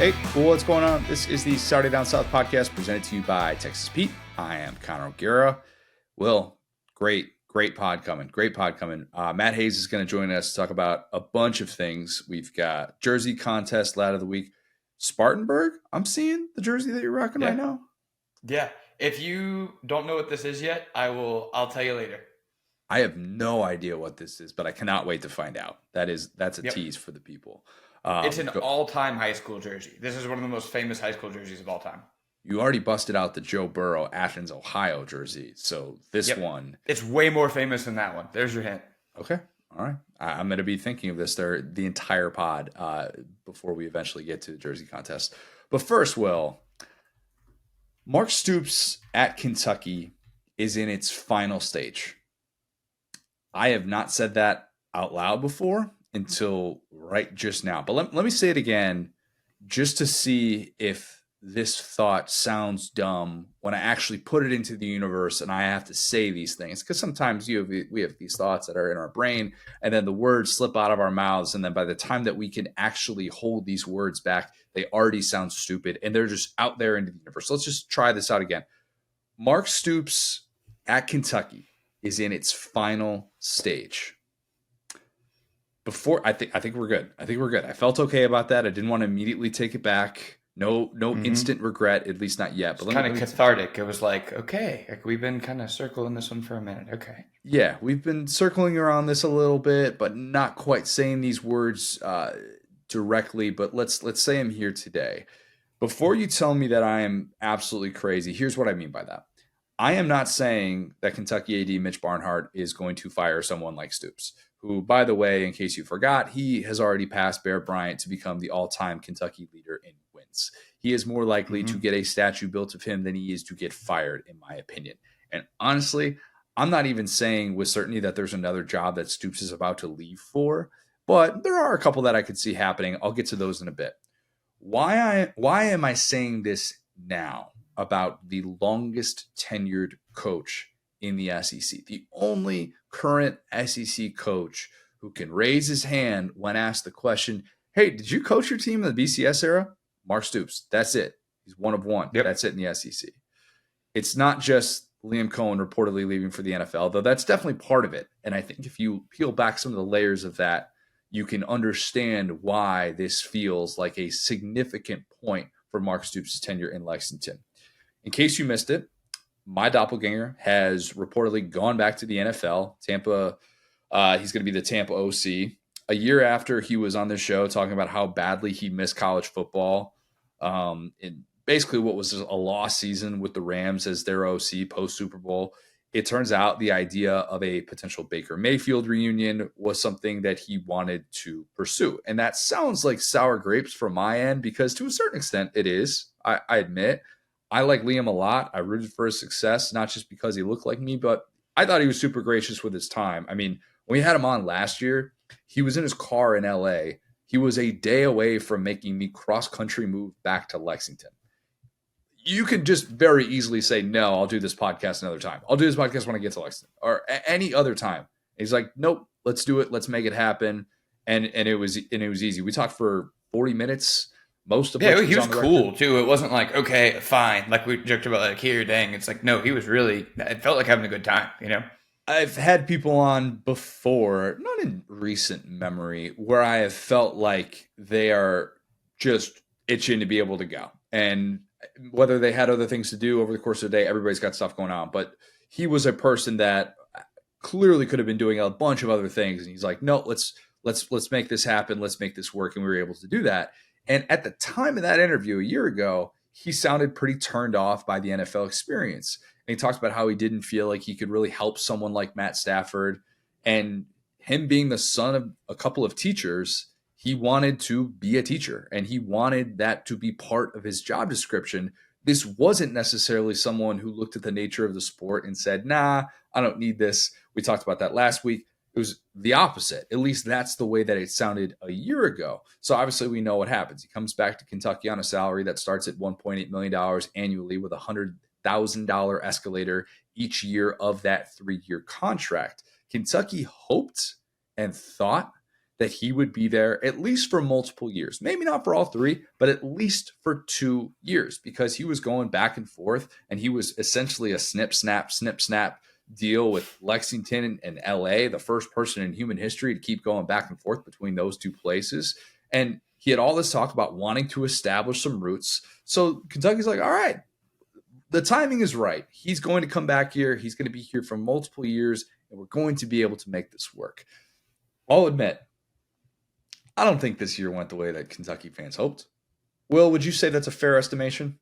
Hey, what's going on? This is the Saturday Down South podcast presented to you by Texas Pete. I am Connor O'Gara. Will, great pod coming. Great pod coming. Matt Hayes is going to join us to talk about a bunch of things. We've got jersey contest lad of the week. Spartanburg, I'm seeing the jersey that you're rocking right now. Yeah. If you don't know what this is yet, I'll tell you later. I have no idea what this is, but I cannot wait to find out. That's a tease for the people. It's an all-time high school jersey. This is one of the most famous high school jerseys of all time. You already busted out the Joe Burrow Athens, Ohio jersey. So this one. It's way more famous than that one. There's your hint. Okay. All right. I'm going to be thinking of this the entire pod before we eventually get to the jersey contest. But first, Will, Mark Stoops at Kentucky is in its final stage. I have not said that out loud before until right just now. But let me say it again just to see if this thought sounds dumb when I actually put it into the universe and I have to say these things. Because sometimes we have these thoughts that are in our brain and then the words slip out of our mouths. And then by the time that we can actually hold these words back, they already sound stupid and they're just out there into the universe. So let's just try this out again. Mark Stoops at Kentucky is in its final stage. I think we're good. I felt okay about that. I didn't want to immediately take it back. No instant regret, at least not yet. But it's kind of cathartic. It was like, okay, we've been kind of circling this one for a minute. Okay. Yeah, we've been circling around this a little bit, but not quite saying these words directly. But let's say them here today. Before you tell me that I am absolutely crazy, here's what I mean by that. I am not saying that Kentucky AD Mitch Barnhart is going to fire someone like Stoops, who, by the way, in case you forgot, he has already passed Bear Bryant to become the all-time Kentucky leader in wins. He is more likely to get a statue built of him than he is to get fired, in my opinion. And honestly, I'm not even saying with certainty that there's another job that Stoops is about to leave for, but there are a couple that I could see happening. I'll get to those in a bit. Why am I saying this now about the longest tenured coach in the SEC? The only current SEC coach who can raise his hand when asked the question, hey, did you coach your team in the BCS era? Mark Stoops. That's it. He's one of one. Yep. That's it in the SEC. It's not just Liam Coen reportedly leaving for the NFL, though that's definitely part of it. And I think if you peel back some of the layers of that, you can understand why this feels like a significant point for Mark Stoops' tenure in Lexington. In case you missed it, my doppelganger has reportedly gone back to the NFL. Tampa, he's going to be the Tampa OC. A year after he was on this show talking about how badly he missed college football, in basically what was a lost season with the Rams as their OC post-Super Bowl, it turns out the idea of a potential Baker Mayfield reunion was something that he wanted to pursue. And that sounds like sour grapes from my end because to a certain extent it is, I admit. I like Liam a lot. I rooted for his success, not just because he looked like me, but I thought he was super gracious with his time. I mean, when we had him on last year, he was in his car in LA. He was a day away from making me cross-country move back to Lexington. You could just very easily say, no, I'll do this podcast another time. I'll do this podcast when I get to Lexington or any other time. And he's like, nope, let's do it. Let's make it happen. And it was easy. We talked for 40 minutes. Most of he was cool too. It wasn't like, okay, fine. Like we joked about like here, dang. It's like, no, he was really, it felt like having a good time, you know? I've had people on before, not in recent memory, where I have felt like they are just itching to be able to go. And whether they had other things to do over the course of the day, everybody's got stuff going on. But he was a person that clearly could have been doing a bunch of other things. And he's like, no, let's make this happen. Let's make this work. And we were able to do that. And at the time of that interview a year ago, he sounded pretty turned off by the NFL experience. And he talked about how he didn't feel like he could really help someone like Matt Stafford. And him being the son of a couple of teachers, he wanted to be a teacher. And he wanted that to be part of his job description. This wasn't necessarily someone who looked at the nature of the sport and said, nah, I don't need this. We talked about that last week. It was the opposite. At least that's the way that it sounded a year ago. So obviously we know what happens. He comes back to Kentucky on a salary that starts at $1.8 million annually with a $100,000 escalator each year of that 3-year contract. Kentucky hoped and thought that he would be there at least for multiple years. Maybe not for all three, but at least for 2 years, because he was going back and forth, and he was essentially a snip, snap deal with Lexington and LA, the first person in human history to keep going back and forth between those two places. And he had all this talk about wanting to establish some roots. So Kentucky's like, all right, the timing is right. He's going to come back here. He's going to be here for multiple years, and we're going to be able to make this work. I'll admit, I don't think this year went the way that Kentucky fans hoped. Will, would you say that's a fair estimation?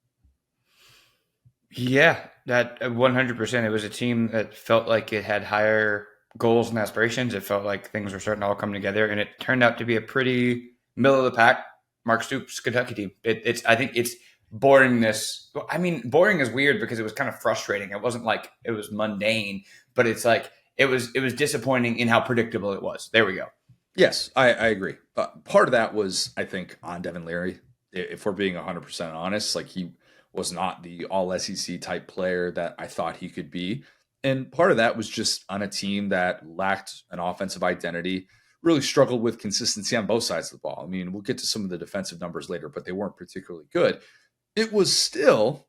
Yeah, that 100%. It was a team that felt like it had higher goals and aspirations. It felt like things were starting to all come together, and it turned out to be a pretty middle of the pack Mark Stoops Kentucky team. I think it's boringness. I mean, boring is weird because it was kind of frustrating. It wasn't like it was mundane, but it's like it was disappointing in how predictable it was. There we go. Yes, I agree. Part of that was, I think, on Devin Leary. If we're being 100% honest, like, he was not the all SEC type player that I thought he could be. And part of that was just on a team that lacked an offensive identity, really struggled with consistency on both sides of the ball. I mean, we'll get to some of the defensive numbers later, but they weren't particularly good. It was still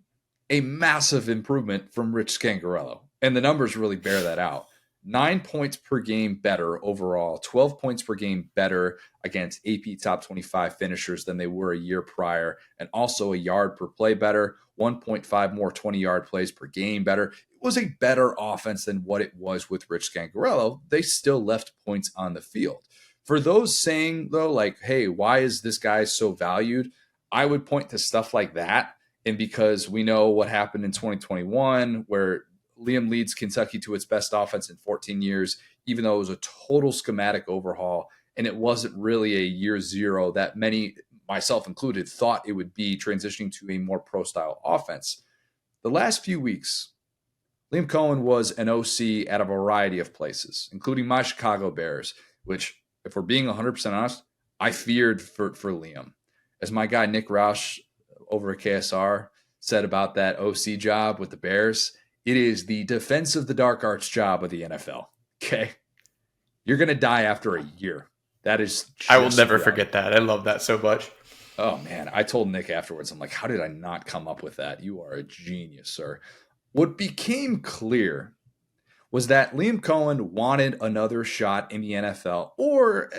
a massive improvement from Rich Scangarello, and the numbers really bear that out. 9 points per game better overall, 12 points per game better against AP top 25 finishers than they were a year prior, and also a yard per play better, 1.5 more 20-yard plays per game better. It was a better offense than what it was with Rich Scangarello. They still left points on the field. For those saying, though, like, hey, why is this guy so valued? I would point to stuff like that. And because we know what happened in 2021, where Liam leads Kentucky to its best offense in 14 years, even though it was a total schematic overhaul, and it wasn't really a year zero that many, myself included, thought it would be, transitioning to a more pro-style offense. The last few weeks, Liam Coen was an OC at a variety of places, including my Chicago Bears, which, if we're being 100% honest, I feared for Liam. As my guy Nick Roush over at KSR said about that OC job with the Bears, it is the defense of the dark arts job of the NFL. Okay. You're going to die after a year. That is, I will never forget that. I love that so much. Oh, man. I told Nick afterwards, I'm like, how did I not come up with that? You are a genius, sir. What became clear was that Liam Coen wanted another shot in the NFL, or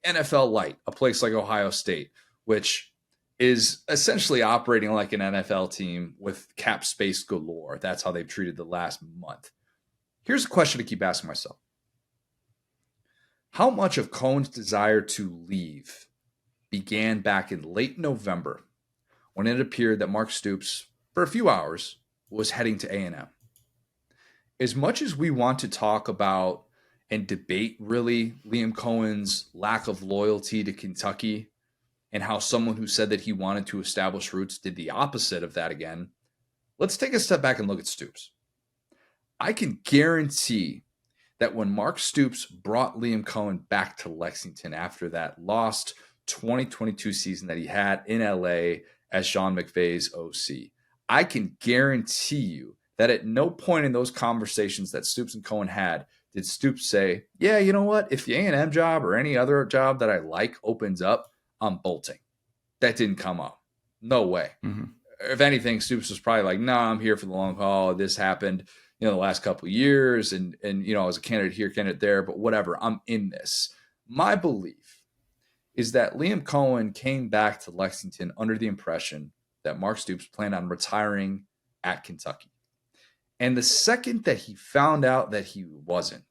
NFL light, a place like Ohio State, which is essentially operating like an NFL team with cap space galore. That's how they've treated the last month. Here's a question to keep asking myself. How much of Cohen's desire to leave began back in late November, when it appeared that Mark Stoops, for a few hours, was heading to A&M? As much as we want to talk about and debate, really, Liam Cohen's lack of loyalty to Kentucky, and how someone who said that he wanted to establish roots did the opposite of that again, let's take a step back and look at Stoops. I can guarantee that when Mark Stoops brought Liam Coen back to Lexington after that lost 2022 season that he had in LA as Sean McVay's OC, I can guarantee you that at no point in those conversations that Stoops and Coen had did Stoops say, yeah, you know what, if the A&M job or any other job that I like opens up, I'm bolting. That didn't come up. No way. Mm-hmm. If anything, Stoops was probably like, no, I'm here for the long haul. This happened, the last couple of years, and I was a candidate here, candidate there, but whatever, I'm in this. My belief is that Liam Coen came back to Lexington under the impression that Mark Stoops planned on retiring at Kentucky. And the second that he found out that he wasn't,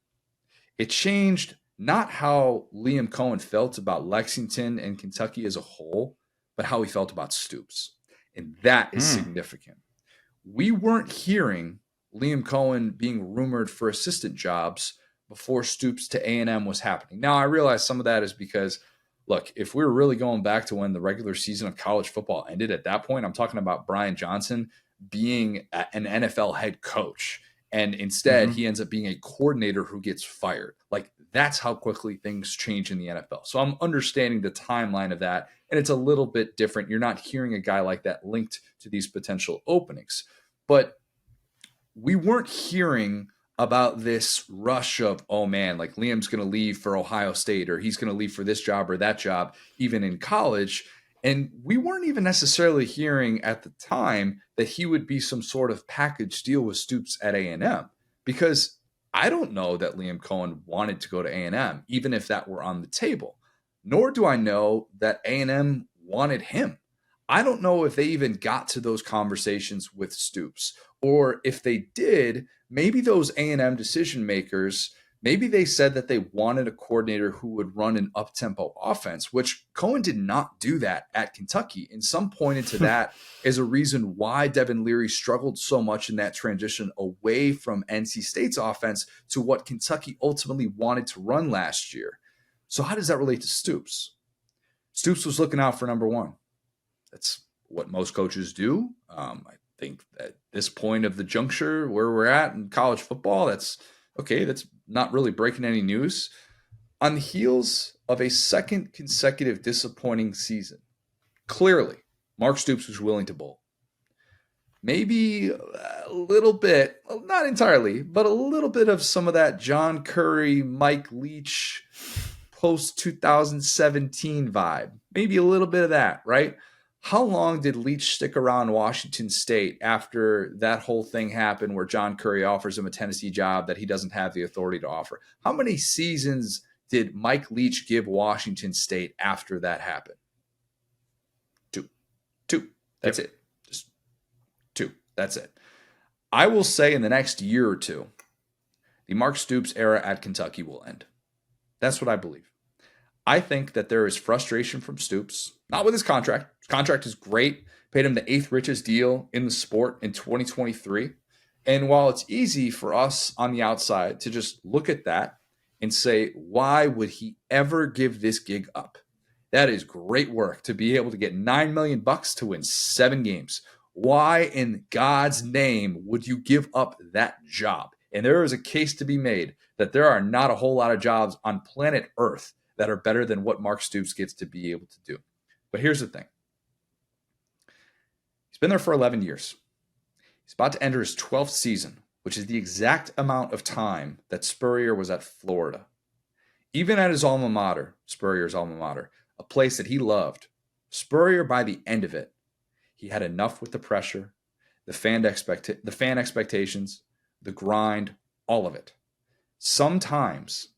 it changed not how Liam Coen felt about Lexington and Kentucky as a whole, but how he felt about Stoops. And that is significant. We weren't hearing Liam Coen being rumored for assistant jobs before Stoops to A&M was happening. Now, I realize some of that is because, look, if we're really going back to when the regular season of college football ended, at that point, I'm talking about Brian Johnson being an NFL head coach. And instead, he ends up being a coordinator who gets fired. Like, that's how quickly things change in the NFL. So I'm understanding the timeline of that, and it's a little bit different. You're not hearing a guy like that linked to these potential openings. But we weren't hearing about this rush of, oh man, like Liam's going to leave for Ohio State, or he's going to leave for this job or that job, even in college. And we weren't even necessarily hearing at the time that he would be some sort of package deal with Stoops at A&M, because I don't know that Liam Coen wanted to go to A&M, even if that were on the table. Nor do I know that A&M wanted him. I don't know if they even got to those conversations with Stoops, or if they did, maybe those A&M decision makers, maybe they said that they wanted a coordinator who would run an up-tempo offense, which Coen did not do that at Kentucky. And some pointed to that as a reason why Devin Leary struggled so much in that transition away from NC State's offense to what Kentucky ultimately wanted to run last year. So how does that relate to Stoops? Stoops was looking out for number one. That's what most coaches do. I think at this point of the juncture where we're at in college football, that's okay. That's not really breaking any news. On the heels of a second consecutive disappointing season, clearly Mark Stoops was willing to bowl. Maybe a little bit, not entirely, but a little bit of some of that John Curry, Mike Leach post 2017 vibe. Maybe a little bit of that, right? How long did Leach stick around Washington State after that whole thing happened where John Curry offers him a Tennessee job that he doesn't have the authority to offer? How many seasons did Mike Leach give Washington State after that happened? Two. That's it. Just two. That's it. I will say in the next year or two, the Mark Stoops era at Kentucky will end. That's what I believe. I think that there is frustration from Stoops, not with his contract. His contract is great. Paid him the 8th richest deal in the sport in 2023. And while it's easy for us on the outside to just look at that and say, why would he ever give this gig up? That is great work to be able to get $9 million to win 7 games. Why in God's name would you give up that job? And there is a case to be made that there are not a whole lot of jobs on planet Earth that are better than what Mark Stoops gets to be able to do. But here's the thing. He's been there for 11 years. He's about to enter his 12th season, which is the exact amount of time that Spurrier was at Florida. Even at his alma mater, Spurrier's alma mater, a place that he loved, Spurrier, by the end of it, he had enough with the pressure, the fan expectations, the grind, all of it. Sometimes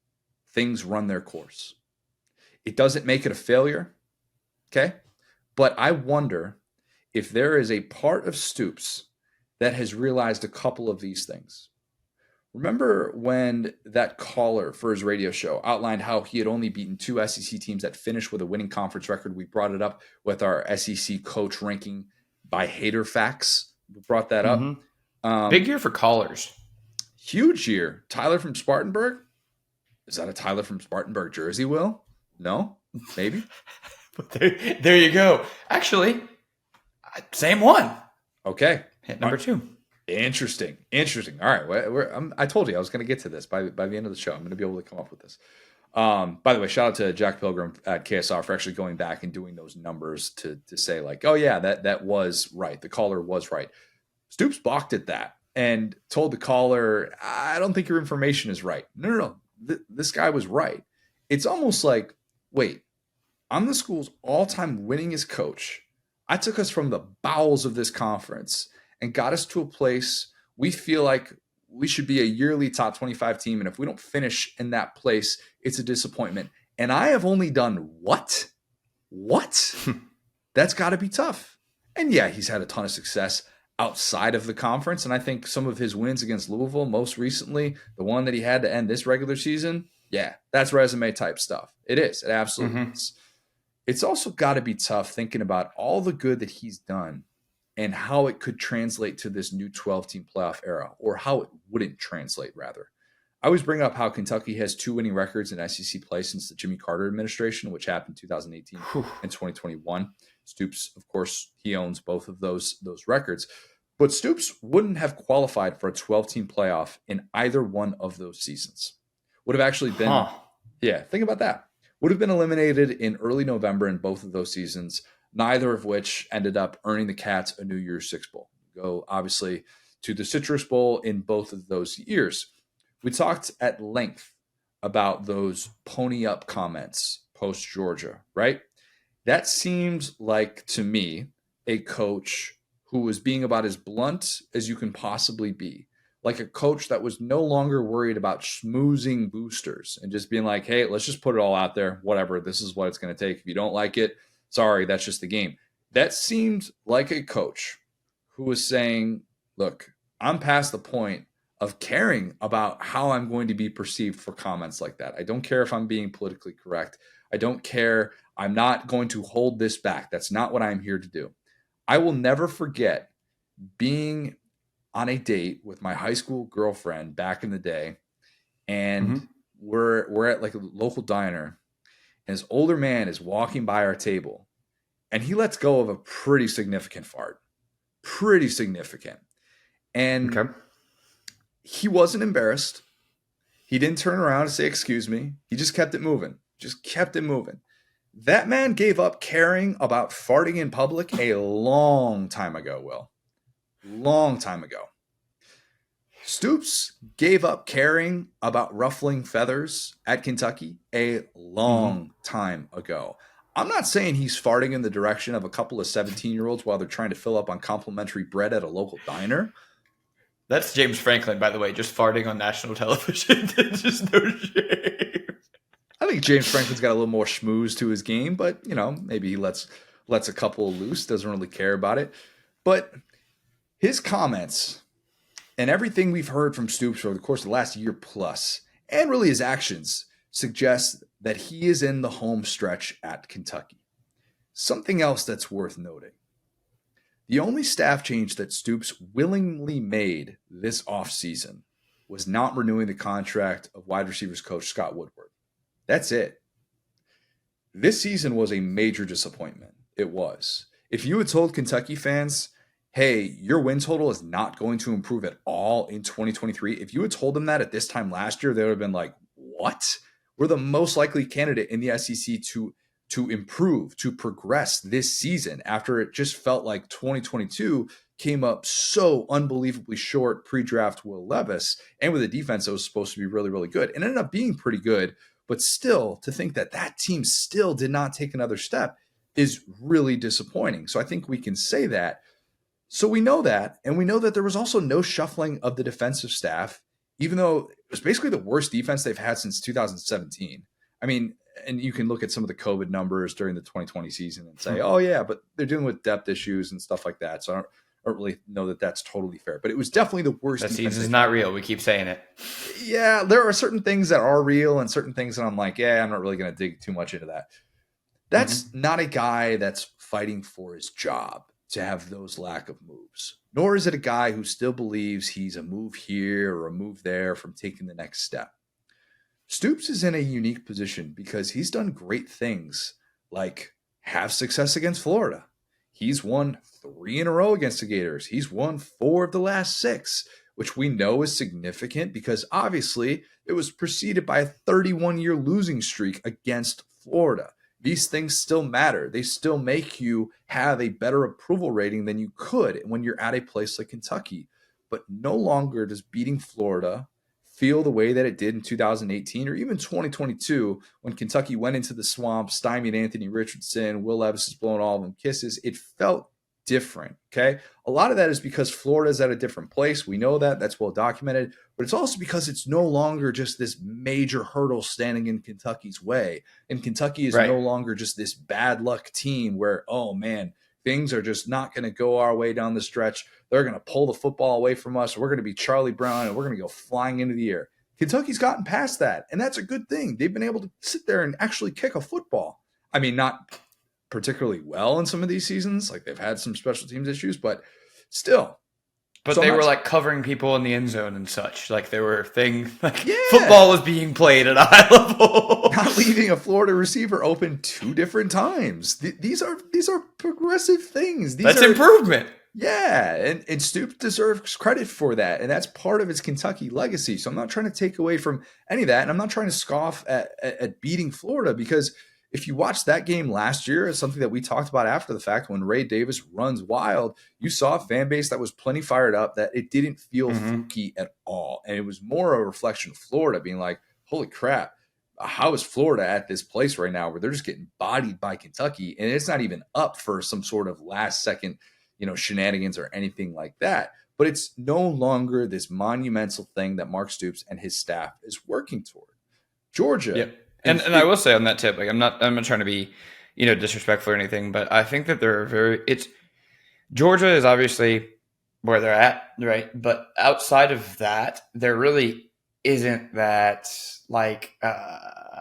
things run their course. It doesn't make it a failure, okay? But I wonder if there is a part of Stoops that has realized a couple of these things. Remember when that caller for his radio show outlined how he had only beaten 2 SEC teams that finished with a winning conference record? We brought it up with our SEC coach ranking by Hater Facts. We brought that up. Big year for callers. Huge year. Tyler from Spartanburg? Is that a Tyler from Spartanburg jersey, Will? No? Maybe? There you go. Actually, same one. Okay. Hit number 2. Interesting. All right. I told you I was going to get to this by the end of the show. I'm going to be able to come up with this. By the way, shout out to Jack Pilgrim at KSR for actually going back and doing those numbers to say like, oh yeah, that was right. The caller was right. Stoops balked at that and told the caller, I don't think your information is right. No. This guy was right. It's almost like, wait, I'm the school's all-time winningest coach. I took us from the bowels of this conference and got us to a place we feel like we should be a yearly top 25 team. And if we don't finish in that place, it's a disappointment. And I have only done what? That's got to be tough. And yeah, he's had a ton of success outside of the conference. And I think some of his wins against Louisville, most recently, the one that he had to end this regular season, yeah, that's resume type stuff. It is. It absolutely is. It's also got to be tough thinking about all the good that he's done and how it could translate to this new 12-team playoff era, or how it wouldn't translate, rather. I always bring up how Kentucky has 2 winning records in SEC play since the Jimmy Carter administration, which happened in 2018 and 2021. Stoops, of course, he owns both of those records. But Stoops wouldn't have qualified for a 12-team playoff in either one of those seasons. Would have actually been, think about that. Would have been eliminated in early November in both of those seasons, neither of which ended up earning the Cats a New Year's Six Bowl. Go, obviously, to the Citrus Bowl in both of those years. We talked at length about those pony up comments post Georgia, right? That seems like to me a coach who was being about as blunt as you can possibly be. Like a coach that was no longer worried about schmoozing boosters and just being like, hey, let's just put it all out there. Whatever. This is what it's going to take. If you don't like it, sorry, that's just the game. That seemed like a coach who was saying, look, I'm past the point of caring about how I'm going to be perceived for comments like that. I don't care if I'm being politically correct. I don't care. I'm not going to hold this back. That's not what I'm here to do. I will never forget being on a date with my high school girlfriend back in the day, and Mm-hmm. we're at like a local diner, and this older man is walking by our table, and he lets go of a pretty significant fart, pretty significant, and Okay. he wasn't embarrassed. He didn't turn around and say excuse me. He just kept it moving. Just kept it moving. That man gave up caring about farting in public a long time ago, Will. Long time ago. Stoops gave up caring about ruffling feathers at Kentucky a Mm-hmm. long time ago. I'm not saying he's farting in the direction of a couple of 17-year-olds while they're trying to fill up on complimentary bread at a local diner. That's James Franklin, by the way, just farting on national television. Just no shame. I think James Franklin's got a little more schmooze to his game, but maybe he lets a couple loose, doesn't really care about it. But his comments and everything we've heard from Stoops over the course of the last year plus, and really his actions, suggest that he is in the home stretch at Kentucky. Something else that's worth noting. The only staff change that Stoops willingly made this offseason was not renewing the contract of wide receivers coach Scott Woodward. That's it. This season was a major disappointment. It was. If you had told Kentucky fans, hey, your win total is not going to improve at all in 2023, if you had told them that at this time last year, they would have been like, what? We're the most likely candidate in the SEC to improve, to progress this season after it just felt like 2022 came up so unbelievably short pre-draft Will Levis and with a defense that was supposed to be really, really good. And ended up being pretty good. But still, to think that that team still did not take another step is really disappointing. So I think we can say that. So we know that, and we know that there was also no shuffling of the defensive staff, even though it was basically the worst defense they've had since 2017. I mean, and you can look at some of the COVID numbers during the 2020 season and say, oh, yeah, but they're dealing with depth issues and stuff like that. So I don't really know that that's totally fair. But it was definitely the worst That defense. season's not real. We keep saying it. Yeah, there are certain things that are real and certain things that I'm like, yeah, I'm not really going to dig too much into that. That's not a guy that's fighting for his job to have those lack of moves. Nor is it a guy who still believes he's a move here or a move there from taking the next step. Stoops is in a unique position because he's done great things like have success against Florida. He's won 3 in a row against the Gators. He's won 4 of the last 6, which we know is significant because obviously it was preceded by a 31-year losing streak against Florida. These things still matter. They still make you have a better approval rating than you could when you're at a place like Kentucky. But no longer does beating Florida feel the way that it did in 2018 or even 2022 when Kentucky went into the swamp, stymied Anthony Richardson, Will Levis is blowing all of them kisses. It felt different, okay? A lot of that is because Florida's at a different place. We know that. That's well documented. But it's also because it's no longer just this major hurdle standing in Kentucky's way. And Kentucky is no longer just this bad luck team where, oh, man, things are just not going to go our way down the stretch. They're going to pull the football away from us. We're going to be Charlie Brown, and we're going to go flying into the air. Kentucky's gotten past that, and that's a good thing. They've been able to sit there and actually kick a football. I mean, not particularly well in some of these seasons. Like they've had some special teams issues, but still. But So they were like covering people in the end zone and such. Like there were things like Yeah. football was being played at a high level. Not leaving a Florida receiver open 2 different times. These are progressive things. That's improvement. Yeah, and Stoops deserves credit for that, and that's part of his Kentucky legacy. So I'm not trying to take away from any of that, and I'm not trying to scoff at beating Florida because if you watch that game last year, it's something that we talked about after the fact when Ray Davis runs wild, you saw a fan base that was plenty fired up, that it didn't feel Mm-hmm. fluky at all. And it was more a reflection of Florida being like, holy crap, how is Florida at this place right now where they're just getting bodied by Kentucky, and it's not even up for some sort of last second, shenanigans or anything like that. But it's no longer this monumental thing that Mark Stoops and his staff is working toward. Georgia, Yep. And I will say on that tip, like I'm not trying to be, disrespectful or anything, but I think that it's Georgia is obviously where they're at, right? But outside of that, there really isn't that like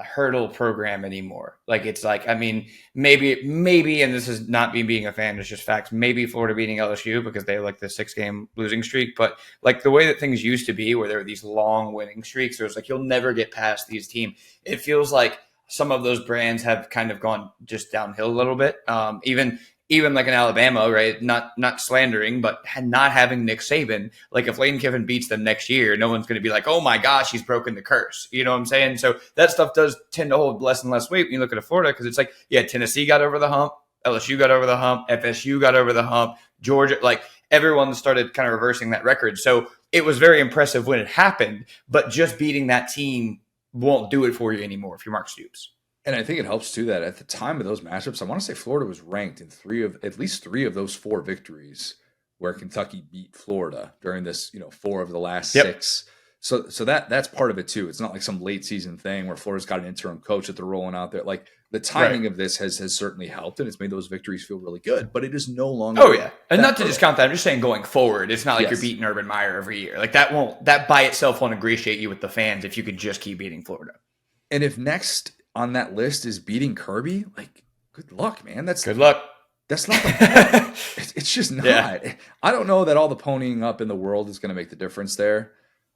hurdle program anymore. Like it's like, I mean, maybe, and this is not me being a fan, it's just facts. Maybe Florida beating LSU because they have like the 6-game losing streak, but like the way that things used to be, where there were these long winning streaks, it was like you'll never get past these teams. It feels like some of those brands have kind of gone just downhill a little bit. Even like in Alabama, right? Not slandering, but not having Nick Saban. Like if Lane Kiffin beats them next year, no one's going to be like, oh my gosh, he's broken the curse. You know what I'm saying? So that stuff does tend to hold less and less weight when you look at Florida, because it's like, yeah, Tennessee got over the hump, LSU got over the hump, FSU got over the hump, Georgia, like everyone started kind of reversing that record. So it was very impressive when it happened, but just beating that team won't do it for you anymore if you're Mark Stoops. And I think it helps too that at the time of those matchups, I want to say Florida was ranked in at least three of those 4 victories where Kentucky beat Florida during this, 4 of the last Yep. 6. So that's part of it too. It's not like some late season thing where Florida's got an interim coach that they're rolling out there. Like the timing of this has certainly helped, and it's made those victories feel really good. But it is no longer. Oh yeah, and not to discount that. I'm just saying going forward, it's not like Yes. you're beating Urban Meyer every year. Like that by itself won't ingratiate you with the fans if you could just keep beating Florida. And if next on that list is beating Kirby, like good luck, man. Good luck. That's not the point. It's just not. Yeah. I don't know that all the ponying up in the world is going to make the difference there,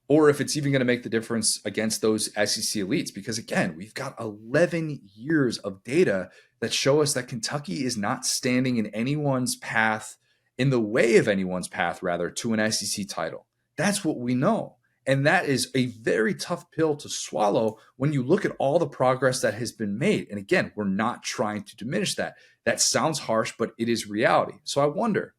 or if it's even going to make the difference against those SEC elites. Because again, we've got 11 years of data that show us that Kentucky is not standing in anyone's path, in the way of anyone's path, rather, to an SEC title. That's what we know. And that is a very tough pill to swallow when you look at all the progress that has been made. And again, we're not trying to diminish that. That sounds harsh, but it is reality. So I wonder,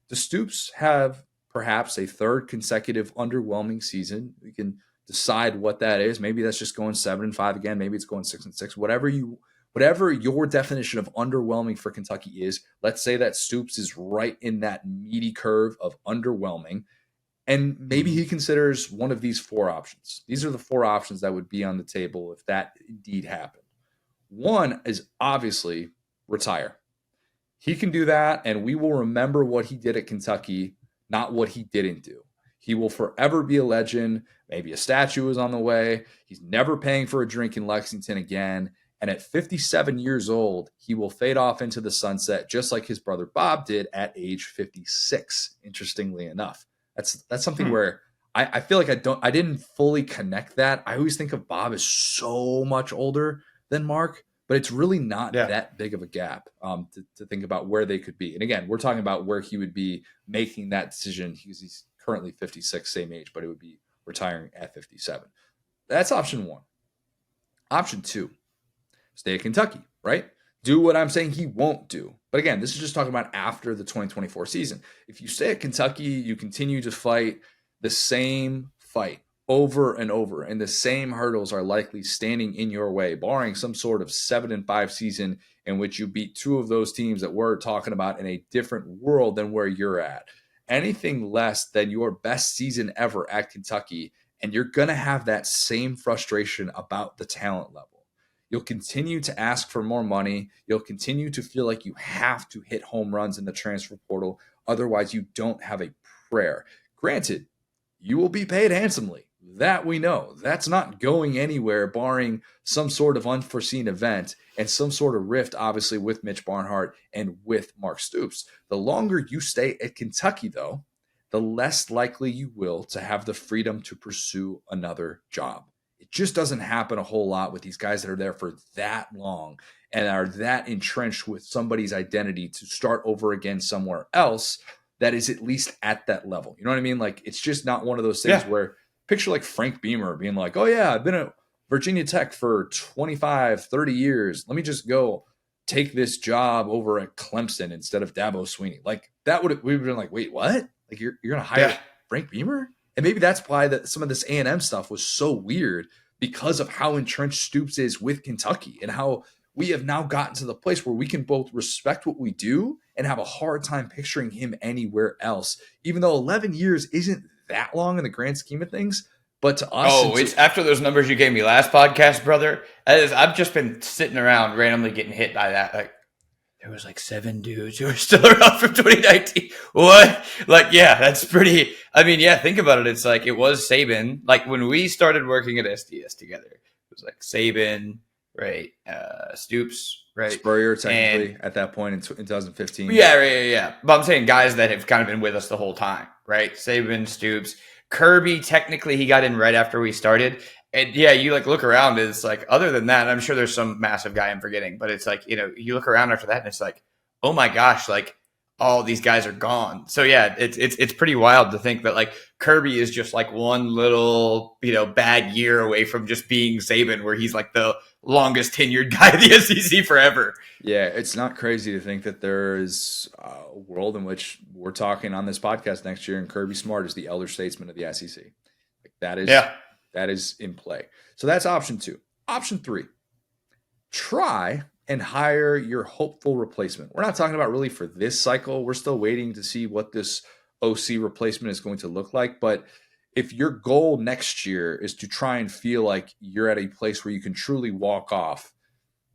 does Stoops have perhaps a 3rd consecutive underwhelming season? We can decide what that is. Maybe that's just going 7-5 again. Maybe it's going 6-6. Whatever your definition of underwhelming for Kentucky is, let's say that Stoops is right in that meaty curve of underwhelming. And maybe he considers one of these 4 options. These are the 4 options that would be on the table if that indeed happened. One is obviously retire. He can do that, and we will remember what he did at Kentucky, not what he didn't do. He will forever be a legend. Maybe a statue is on the way. He's never paying for a drink in Lexington again. And at 57 years old, he will fade off into the sunset, just like his brother Bob did at age 56, interestingly enough. That's something where I feel like I didn't fully connect that. I always think of Bob as so much older than Mark, but it's really not that big of a gap to think about where they could be. And again, we're talking about where he would be making that decision. He's currently 56, same age, but it would be retiring at 57. That's option 1. Option 2, stay at Kentucky, right? Do what I'm saying he won't do. But again, this is just talking about after the 2024 season. If you stay at Kentucky, you continue to fight the same fight over and over, and the same hurdles are likely standing in your way, barring some sort of 7-5 season in which you beat 2 of those teams that we're talking about in a different world than where you're at. Anything less than your best season ever at Kentucky, and you're going to have that same frustration about the talent level. You'll continue to ask for more money. You'll continue to feel like you have to hit home runs in the transfer portal. Otherwise, you don't have a prayer. Granted, you will be paid handsomely. That we know. That's not going anywhere, barring some sort of unforeseen event and some sort of rift, obviously, with Mitch Barnhart and with Mark Stoops. The longer you stay at Kentucky, though, the less likely you will to have the freedom to pursue another job. It just doesn't happen a whole lot with these guys that are there for that long and are that entrenched with somebody's identity to start over again somewhere else that is at least at that level. You know what I mean? Like, it's just not one of those things where picture like Frank Beamer being like, oh yeah, I've been at Virginia Tech for 25, 30 years. Let me just go take this job over at Clemson instead of Dabo Sweeney. Like that we would have been like, wait, what? Like you're going to hire Yeah. Frank Beamer? And maybe that's why that some of this A&M stuff was so weird, because of how entrenched Stoops is with Kentucky and how we have now gotten to the place where we can both respect what we do and have a hard time picturing him anywhere else, even though 11 years isn't that long in the grand scheme of things. But to us, Oh, it's after those numbers you gave me last podcast, brother. I've just been sitting around randomly getting hit by that. Like, there was like 7 dudes who are still around from 2019. What? Like, yeah, that's pretty. I mean, yeah, think about it. It's like it was Saban. Like when we started working at SDS together, it was like Saban, right? Stoops, right? Spurrier, technically, at that point in 2015. Yeah. But I'm saying guys that have kind of been with us the whole time, right? Saban, Stoops, Kirby. Technically, he got in right after we started. And yeah, you like look around, it's like, other than that, I'm sure there's some massive guy I'm forgetting, but it's like, you look around after that and it's like, oh my gosh, like all these guys are gone. So yeah, it's pretty wild to think that like Kirby is just like one little, bad year away from just being Saban, where he's like the longest tenured guy in the SEC forever. Yeah, it's not crazy to think that there is a world in which we're talking on this podcast next year and Kirby Smart is the elder statesman of the SEC. Like that is in play. So that's option 2. Option 3, try and hire your hopeful replacement. We're not talking about really for this cycle. We're still waiting to see what this OC replacement is going to look like. But if your goal next year is to try and feel like you're at a place where you can truly walk off,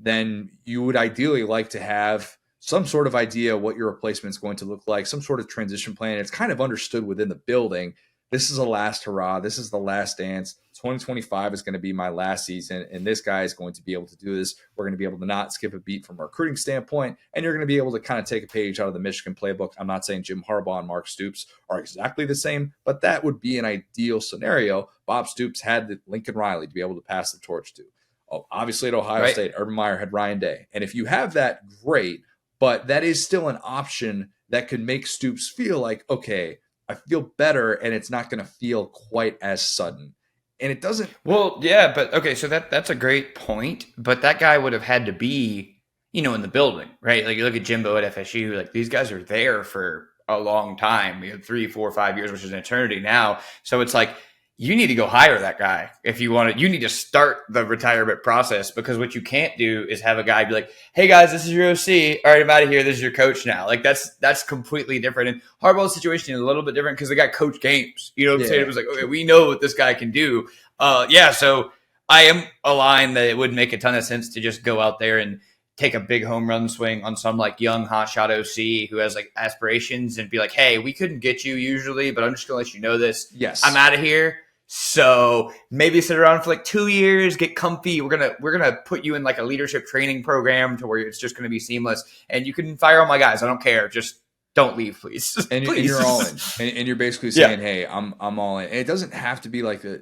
then you would ideally like to have some sort of idea what your replacement is going to look like, some sort of transition plan. It's kind of understood within the building. This is a last hurrah. This is the last dance. 2025 is going to be my last season, and this guy is going to be able to do this. We're going to be able to not skip a beat from a recruiting standpoint, and you're going to be able to kind of take a page out of the Michigan playbook. I'm not saying Jim Harbaugh and Mark Stoops are exactly the same, but that would be an ideal scenario. Bob Stoops had the Lincoln Riley to be able to pass the torch to. Oh, obviously at Ohio State, Urban Meyer had Ryan Day. And if you have that, great, but that is still an option that could make Stoops feel like, okay, I feel better, and it's not going to feel quite as sudden. And it doesn't. Well, yeah, but okay, so that's a great point. But that guy would have had to be, in the building, right? Like you look at Jimbo at FSU, like these guys are there for a long time. 3, 4, 5 years, which is an eternity now. So it's like you need to go hire that guy if you want to. You need to start the retirement process, because what you can't do is have a guy be like, "Hey guys, this is your OC. All right, I'm out of here. This is your coach now." Like that's completely different. And Harbaugh's situation is a little bit different because the guy coached games. You know what I'm saying? It was like, okay, we know what this guy can do. So I am aligned that it would make a ton of sense to just go out there and take a big home run swing on some like young hotshot OC who has like aspirations and be like, "Hey, we couldn't get you usually, but I'm just gonna let you know this. Yes, I'm out of here. So maybe sit around for like 2 years, get comfy. We're gonna put you in like a leadership training program to where it's just gonna be seamless, and you can fire all my guys. I don't care. Just don't leave, please." And, please. and you're all in, and you're basically saying, "Hey, I'm all in." And it doesn't have to be like a.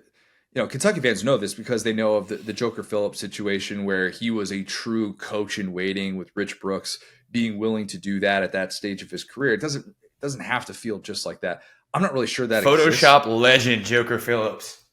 Kentucky fans know this because they know of the Joker Phillips situation where he was a true coach in waiting, with Rich Brooks being willing to do that at that stage of his career. It doesn't have to feel just like that. I'm not really sure that Photoshop exists. legend Joker Phillips.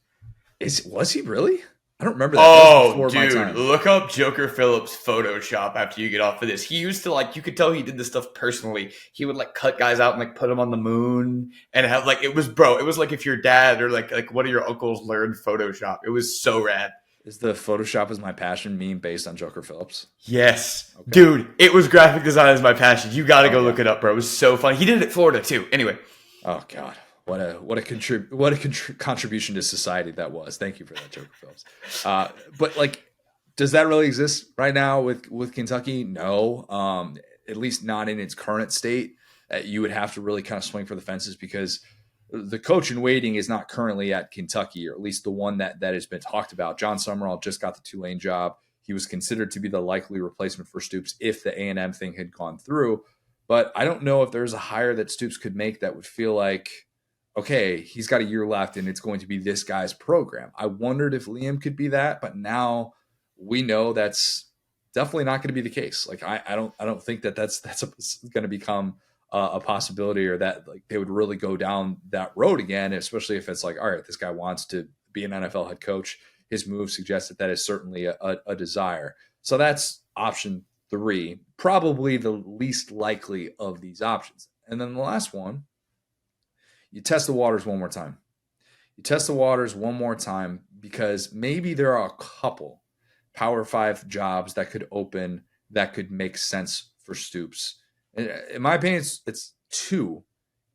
Was he really? I don't remember that. Oh, dude, look up Joker Phillips Photoshop after you get off of this. He used to you could tell he did this stuff personally. He would cut guys out and put them on the moon and have it was like if your dad or like one of your uncles learned Photoshop. It was so rad. Is the Photoshop is my passion meme based on Joker Phillips? Yes. Okay. Dude, it was graphic design is my passion. You got to go look it up, bro. It was so fun. He did it at Florida too. Anyway. Oh God. What a contribution to society that was. Thank you for that, Joker Phillips. But does that really exist right now with Kentucky? No, at least not in its current state. You would have to really kind of swing for the fences because the coach in waiting is not currently at Kentucky, or at least the one that has been talked about. John Summerall just got the Tulane job. He was considered to be the likely replacement for Stoops if the A&M thing had gone through. But I don't know if there's a hire that Stoops could make that would feel like, okay, he's got a year left and it's going to be this guy's program. I wondered if Liam could be that, but now we know that's definitely not going to be the case. I don't think that's going to become a possibility, or that they would really go down that road again, especially if it's all right, this guy wants to be an NFL head coach. his move suggests that that is certainly a desire. So that's option 3, probably the least likely of these options. And then the last one, you test the waters one more time. You test the waters one more time because maybe there are a couple Power 5 jobs that could open that could make sense for Stoops. In my opinion, it's 2,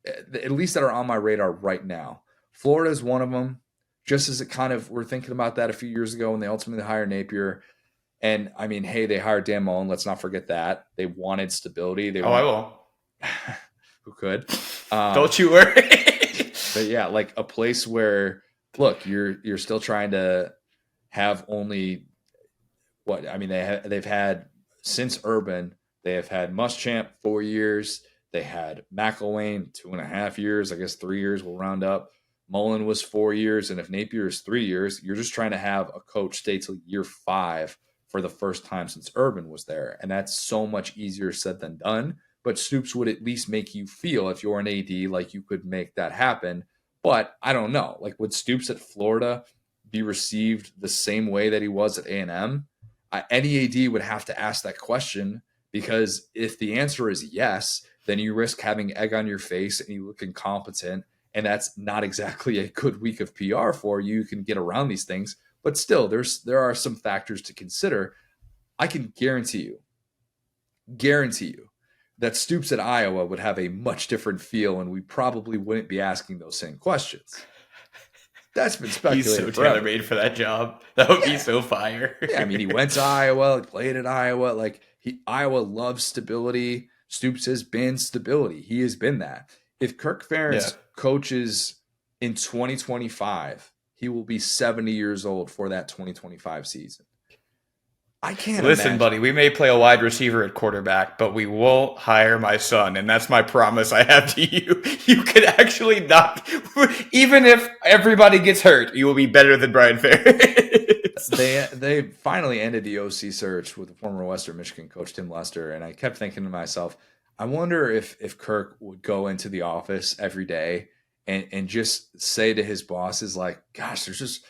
at least that are on my radar right now. Florida is one of them, just as it kind of, we're thinking about that a few years ago when they ultimately hired Napier. And I mean, hey, they hired Dan Mullen. Let's not forget that. They wanted stability. I won't. Who could? Don't you worry. But yeah, like a place where, look, you're still trying to have only what I mean. They've had since Urban, they have had Muschamp 4 years. They had McElwain 2.5 years. I guess 3 years will round up. Mullen was 4 years, and if Napier is 3 years, you're just trying to have a coach stay till year 5 for the first time since Urban was there, and that's so much easier said than done. But Stoops would at least make you feel, if you're an AD, like you could make that happen. But I don't know. Like, would Stoops at Florida be received the same way that he was at A&M? Any AD would have to ask that question, because if the answer is yes, then you risk having egg on your face and you look incompetent, and that's not exactly a good week of PR for you. You can get around these things, but still, there are some factors to consider. I can guarantee you that Stoops at Iowa would have a much different feel, and we probably wouldn't be asking those same questions. That's been speculated. He's so tailor-made for that job. That would be so fire. Yeah, I mean, he went to Iowa, played at Iowa. Like, Iowa loves stability. Stoops has been stability. He has been that. If Kirk Ferentz coaches in 2025, he will be 70 years old for that 2025 season. I can't Listen, buddy, we may play a wide receiver at quarterback, but we won't hire my son, and that's my promise I have to you. You could actually not, even if everybody gets hurt, you will be better than Brian Ferentz. They finally ended the OC search with the former Western Michigan coach Tim Lester, and I kept thinking to myself, I wonder if Kirk would go into the office every day and just say to his bosses, like, gosh, there's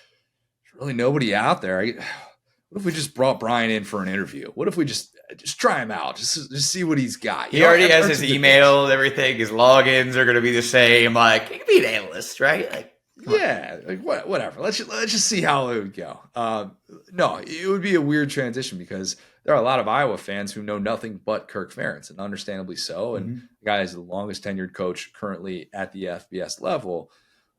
really nobody out there. What if we just brought Brian in for an interview? What if we just try him out, just see what he's got? He already has his email and everything. His logins are going to be the same. Like, he could be an analyst, right? Like, yeah, like whatever. Let's just see how it would go. No, it would be a weird transition because there are a lot of Iowa fans who know nothing but Kirk Ferentz, and understandably so. And the guy is the longest tenured coach currently at the FBS level.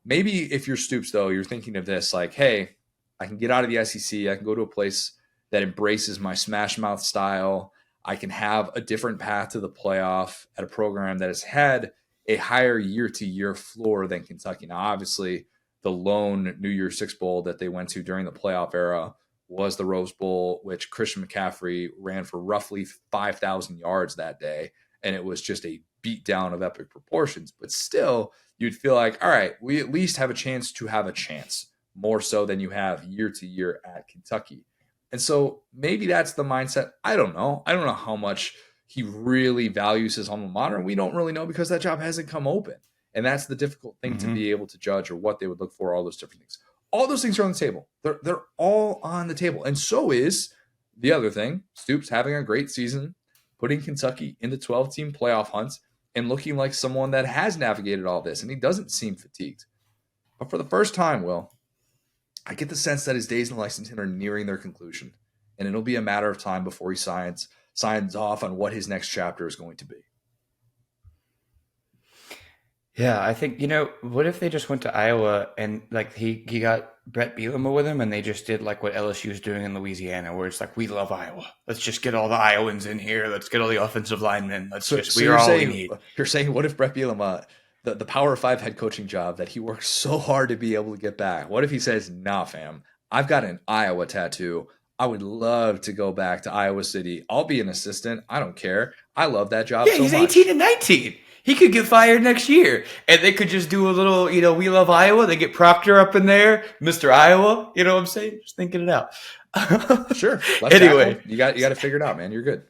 Maybe if you're Stoops, though, you're thinking of this like, hey, I can get out of the SEC. I can go to a place that embraces my smash mouth style. I can have a different path to the playoff at a program that has had a higher year-to-year floor than Kentucky. Now, obviously, the lone New Year's Six Bowl that they went to during the playoff era was the Rose Bowl, which Christian McCaffrey ran for roughly 5,000 yards that day, and it was just a beatdown of epic proportions. But still, you'd feel like, all right, we at least have a chance to have a chance, more so than you have year to year at Kentucky. And so maybe that's the mindset. I don't know. I don't know how much he really values his alma mater. We don't really know because that job hasn't come open. And that's the difficult thing to be able to judge, or what they would look for, all those different things. All those things are on the table. They're all on the table. And so is the other thing, Stoops having a great season, putting Kentucky in the 12-team playoff hunt, and looking like someone that has navigated all this. And he doesn't seem fatigued. But for the first time, Will, I get the sense that his days in Lexington are nearing their conclusion, and it'll be a matter of time before he signs off on what his next chapter is going to be. Yeah, I think, what if they just went to Iowa and like he got Brett Bielema with him, and they just did like what LSU is doing in Louisiana, where it's like, we love Iowa. Let's just get all the Iowans in here. Let's get all the offensive linemen. We are all we need. You're saying, what if Brett Bielema, the Power 5 head coaching job that he worked so hard to be able to get back, what if he says, nah, fam, I've got an Iowa tattoo. I would love to go back to Iowa City. I'll be an assistant. I don't care. I love that job so much. Yeah, he's 18 and 19. He could get fired next year. And they could just do a little, we love Iowa. They get Proctor up in there, Mr. Iowa. You know what I'm saying? Just thinking it out. Sure. Anyway. Tackle. You got to figure it out, man. You're good.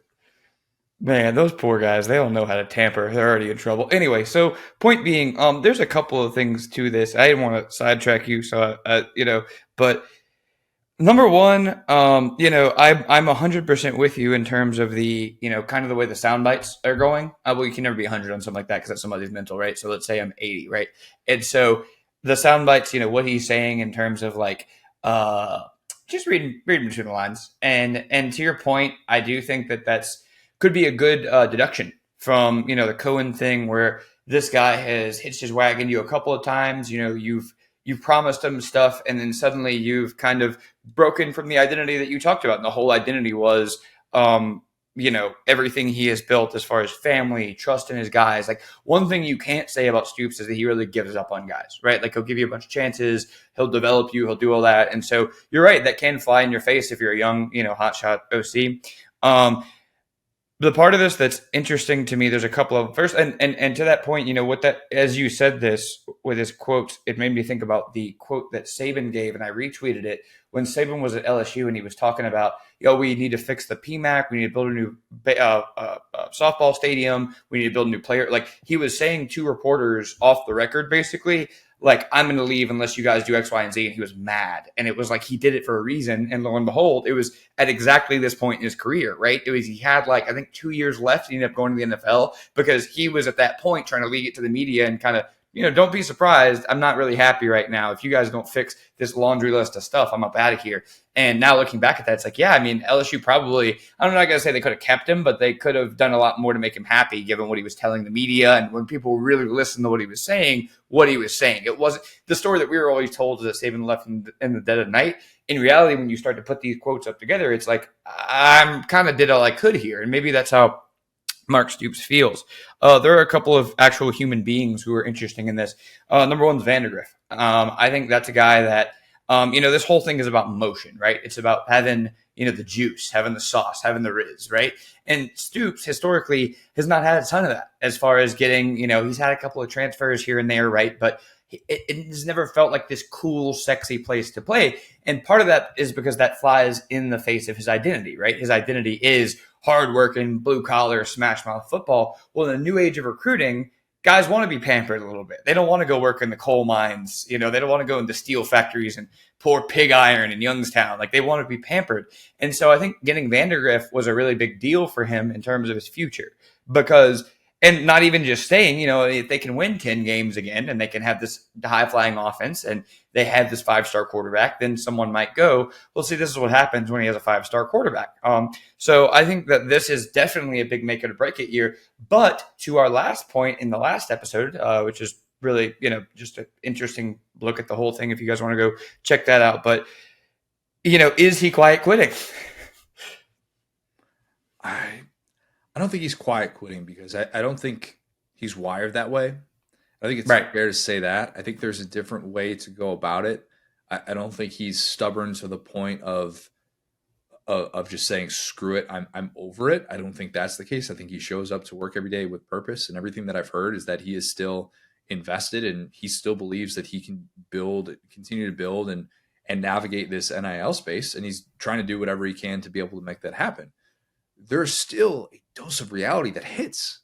Man, those poor guys, they don't know how to tamper. They're already in trouble. Anyway, so point being, there's a couple of things to this. I didn't want to sidetrack you, so, but Number one, I'm 100% with you in terms of the, kind of the way the sound bites are going. Well, you can never be 100 on something like that because that's somebody's mental, right? So let's say I'm 80, right? And so the sound bites, what he's saying in terms of like, uh, just reading between the lines, and to your point, I do think that that's could be a good deduction from the Cohen thing where this guy has hitched his wagon to you a couple of times. You've promised him stuff, and then suddenly you've kind of broken from the identity that you talked about. And the whole identity was, everything he has built as far as family, trust in his guys. Like one thing you can't say about Stoops is that he really gives up on guys, right? Like he'll give you a bunch of chances, he'll develop you, he'll do all that. And so you're right, that can fly in your face if you're a young, hotshot OC. The part of this that's interesting to me, there's a couple of first, and to that point, what that, as you said this with his quotes, it made me think about the quote that Saban gave, and I retweeted it when Saban was at LSU and he was talking about, we need to fix the PMAC, we need to build a new softball stadium, we need to build a new player. Like he was saying to reporters off the record, basically, like, I'm going to leave unless you guys do X, Y, and Z. And he was mad. And it was like he did it for a reason. And lo and behold, it was at exactly this point in his career, right? It was he had like, I think 2 years left. He ended up going to the NFL because he was at that point trying to leak it to the media and kind of, don't be surprised. I'm not really happy right now. If you guys don't fix this laundry list of stuff, I'm up out of here. And now looking back at that, it's like, yeah, I mean, LSU probably, I'm not going to say they could have kept him, but they could have done a lot more to make him happy given what he was telling the media. And when people really listened to what he was saying, it wasn't the story that we were always told is that Saban left in the dead of night. In reality, when you start to put these quotes up together, it's like, I'm kind of did all I could here. And maybe that's how Mark Stoops feels. There are a couple of actual human beings who are interesting in this. Number one is Vandergriff. I think that's a guy that, this whole thing is about motion, right? It's about having, the juice, having the sauce, having the riz, right? And Stoops historically has not had a ton of that as far as getting, he's had a couple of transfers here and there, right? But it has never felt like this cool, sexy place to play. And part of that is because that flies in the face of his identity, right? His identity is hardworking, blue collar, smash mouth football. Well, in the new age of recruiting, guys want to be pampered a little bit. They don't want to go work in the coal mines. They don't want to go into steel factories and pour pig iron in Youngstown. Like they want to be pampered. And so I think getting Vandergriff was a really big deal for him in terms of his future because, and not even just staying, if they can win 10 games again and they can have this high flying offense and they have this 5-star quarterback, then someone might go, well, see, this is what happens when he has a 5-star quarterback. So I think that this is definitely a big make it or break it year. But to our last point in the last episode, which is really, just an interesting look at the whole thing. If you guys want to go check that out, but is he quiet quitting? I don't think he's quiet quitting because I don't think he's wired that way. I think it's Right. fair to say that. I think there's a different way to go about it. I don't think he's stubborn to the point of just saying screw it, I'm over it. I don't think that's the case. I think he shows up to work every day with purpose, and everything that I've heard is that he is still invested and he still believes that he can continue to build and navigate this NIL space, and he's trying to do whatever he can to be able to make that happen. There's still a dose of reality that hits.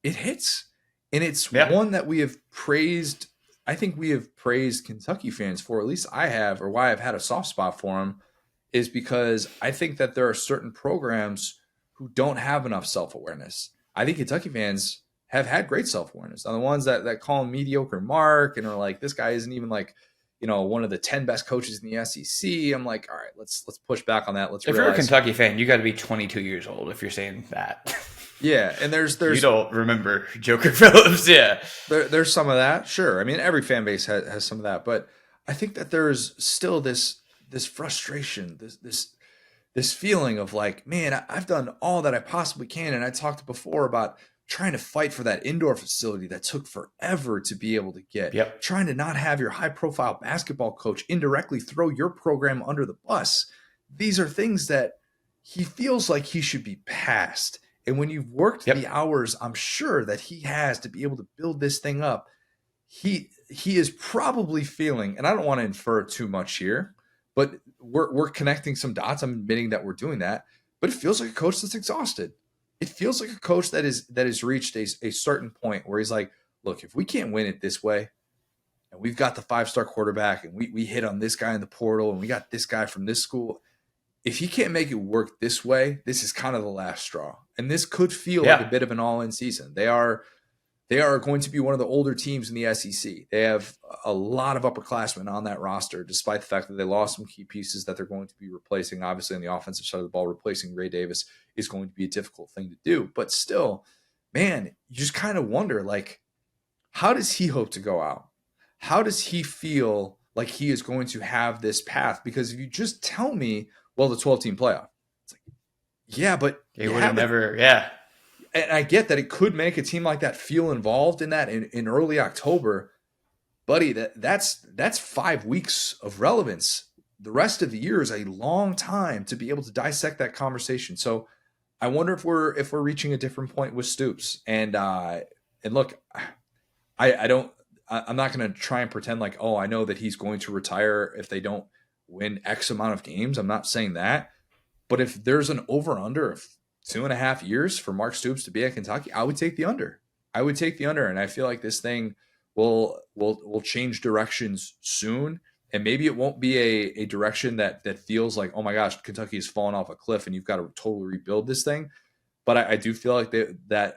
It hits. And it's one that we have praised. I think we have praised Kentucky fans for, at least I have, or why I've had a soft spot for them, is because I think that there are certain programs who don't have enough self-awareness. I think Kentucky fans have had great self-awareness. Now, the ones that call him mediocre Mark and are like, this guy isn't even like, one of the 10 best coaches in the SEC. I'm like, all right, let's push back on that. If you're a Kentucky fan, you got to be 22 years old if you're saying that. Yeah, and there's you don't remember Joker Phillips, yeah. There's some of that, sure. I mean, every fan base has some of that, but I think that there's still this frustration, this feeling of like, man, I've done all that I possibly can, and I talked before about trying to fight for that indoor facility that took forever to be able to get. Yep. Trying to not have your high-profile basketball coach indirectly throw your program under the bus. These are things that he feels like he should be past. And when you've worked the hours, I'm sure that he has to be able to build this thing up. He is probably feeling, and I don't want to infer too much here, but we're connecting some dots. I'm admitting that we're doing that, but it feels like a coach that's exhausted. It feels like a coach that has reached a certain point where he's like, look, if we can't win it this way, and we've got the 5-star quarterback, and we hit on this guy in the portal, and we got this guy from this school. If he can't make it work this way, this is kind of the last straw. And this could feel like a Yeah. bit of an all-in season. They are going to be one of the older teams in the SEC. They have a lot of upperclassmen on that roster, despite the fact that they lost some key pieces that they're going to be replacing. Obviously, on the offensive side of the ball, replacing Ray Davis is going to be a difficult thing to do. But still, man, you just kind of wonder, like, how does he hope to go out? How does he feel like he is going to have this path? Because if you just tell me, well, the 12-team playoff, it's like, yeah, but They would have never, yeah. and I get that it could make a team like that feel involved in that in early October, buddy. That's 5 weeks of relevance. The rest of the year is a long time to be able to dissect that conversation. So I wonder if we're reaching a different point with Stoops. And look, I don't. I'm not going to try and pretend like, oh, I know that he's going to retire if they don't win X amount of games. I'm not saying that. But if there's an over under of 2.5 years for Mark Stoops to be at Kentucky, I would take the under. I would take the under, and I feel like this thing will change directions soon. And maybe it won't be a direction that feels like, oh my gosh, Kentucky has fallen off a cliff and you've got to totally rebuild this thing. But I do feel like that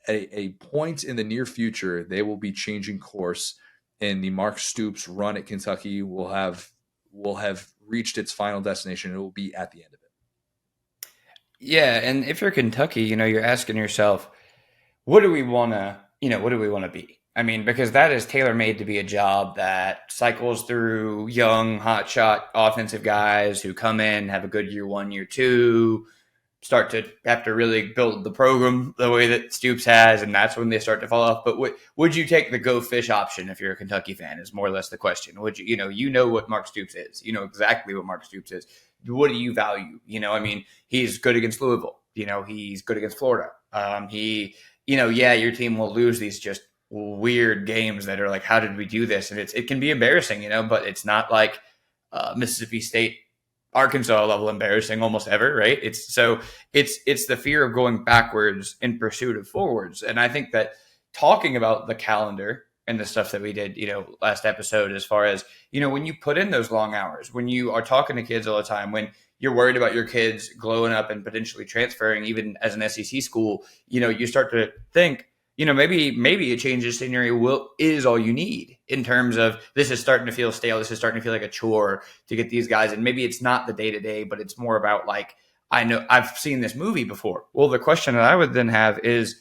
at a point in the near future, they will be changing course, and the Mark Stoops run at Kentucky will have reached its final destination. It will be at the end of it. Yeah, and if you're Kentucky, you're asking yourself, what do we want to be? I mean, because that is tailor made to be a job that cycles through young, hotshot offensive guys who come in, have a good year one, year two, start to have to really build the program the way that Stoops has, and that's when they start to fall off. But would you take the go fish option if you're a Kentucky fan? Is more or less the question. Would you know what Mark Stoops is? You know exactly what Mark Stoops is. What do you value? I mean, he's good against Louisville. He's good against Florida. Yeah, your team will lose these just weird games that are like, how did we do this? And it can be embarrassing, but it's not like Mississippi State, Arkansas level embarrassing almost ever, right? It's the fear of going backwards in pursuit of forwards. And I think that talking about the calendar and the stuff that we did, last episode, as far as, when you put in those long hours, when you are talking to kids all the time, when you're worried about your kids glowing up and potentially transferring, even as an SEC school, you start to think, maybe a change of scenery is all you need in terms of this is starting to feel stale. This is starting to feel like a chore to get these guys. And maybe it's not the day to day, but it's more about like, I know I've seen this movie before. Well, the question that I would then have is,